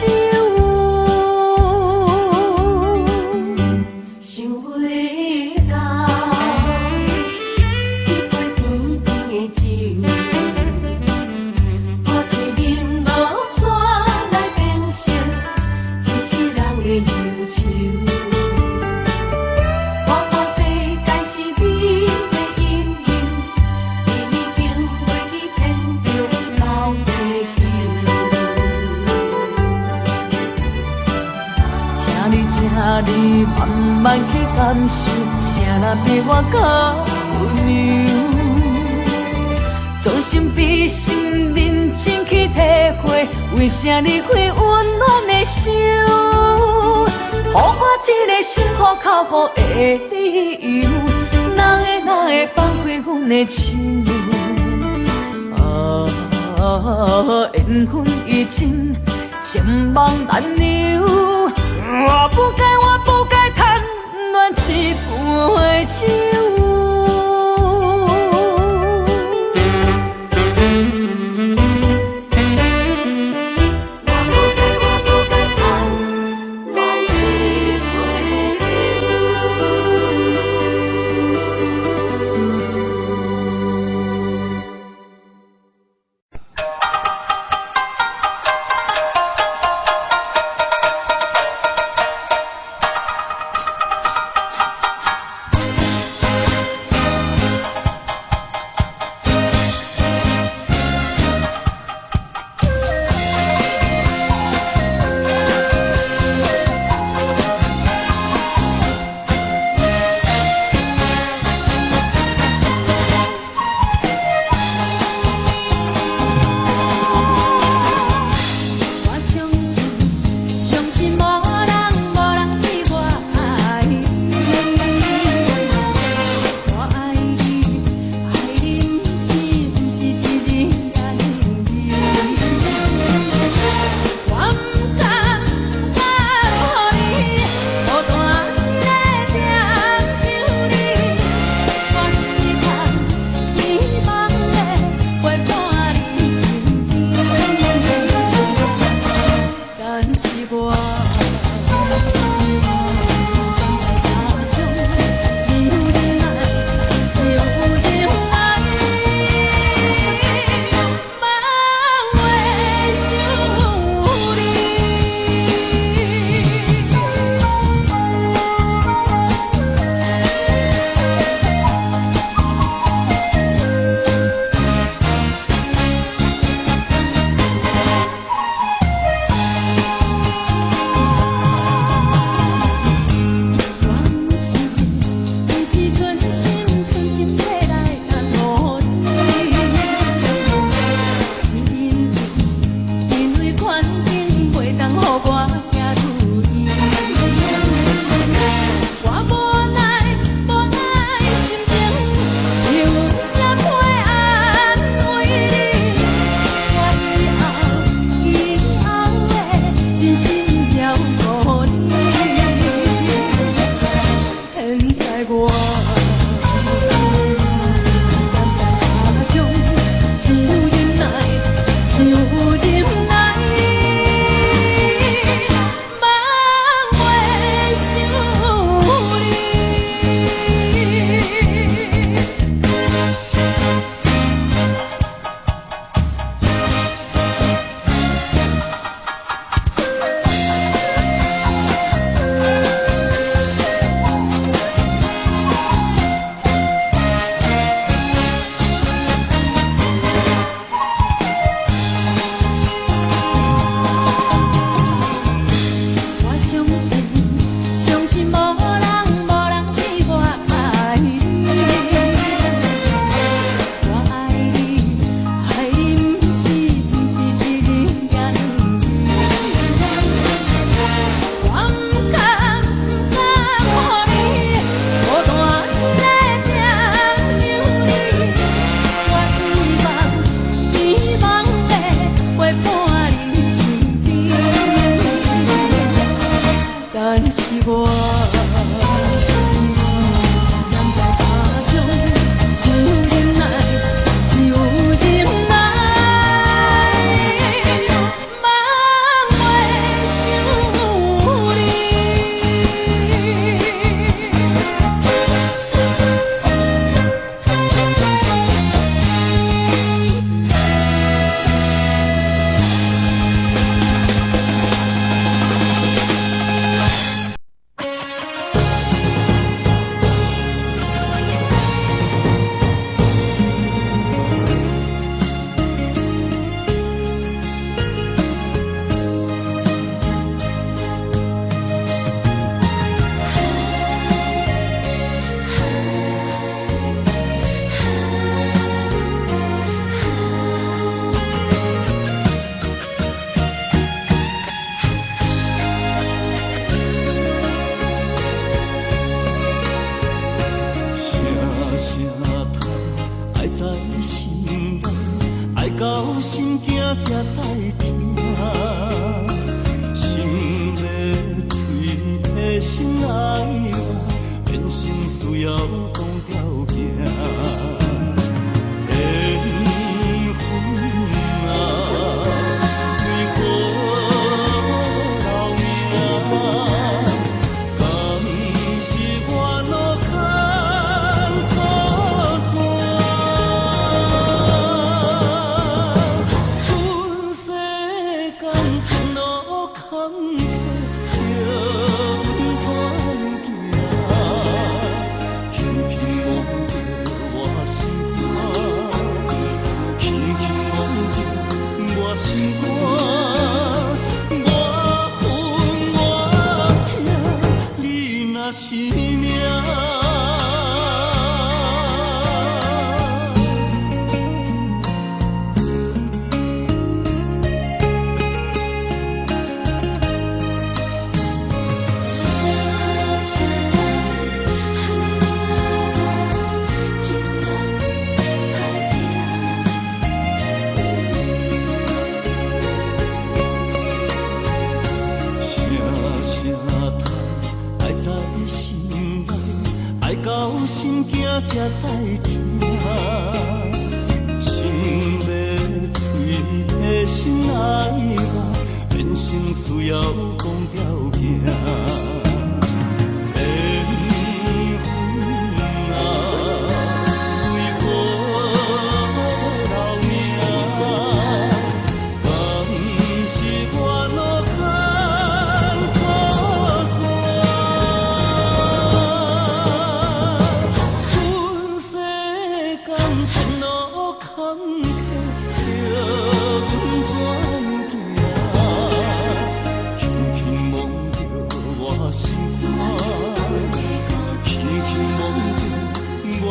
你慢慢去感受，谁人比我较温柔？将心比心，认真去体会，为啥离开温暖的手？予我一个心苦口苦的理由，哪会放开阮的手？缘分已尽，情梦难留。我不该贪恋一杯酒。爱在心内，爱到心惊才知听。心要嘴替心爱我，变心需要讲条件。心惊才知听，心要嘴替心爱我，变成需要讲条件。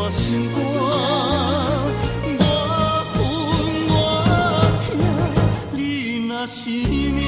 心肝，我恨我痛，你若是命。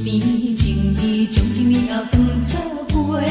变情意，将今夜当作花。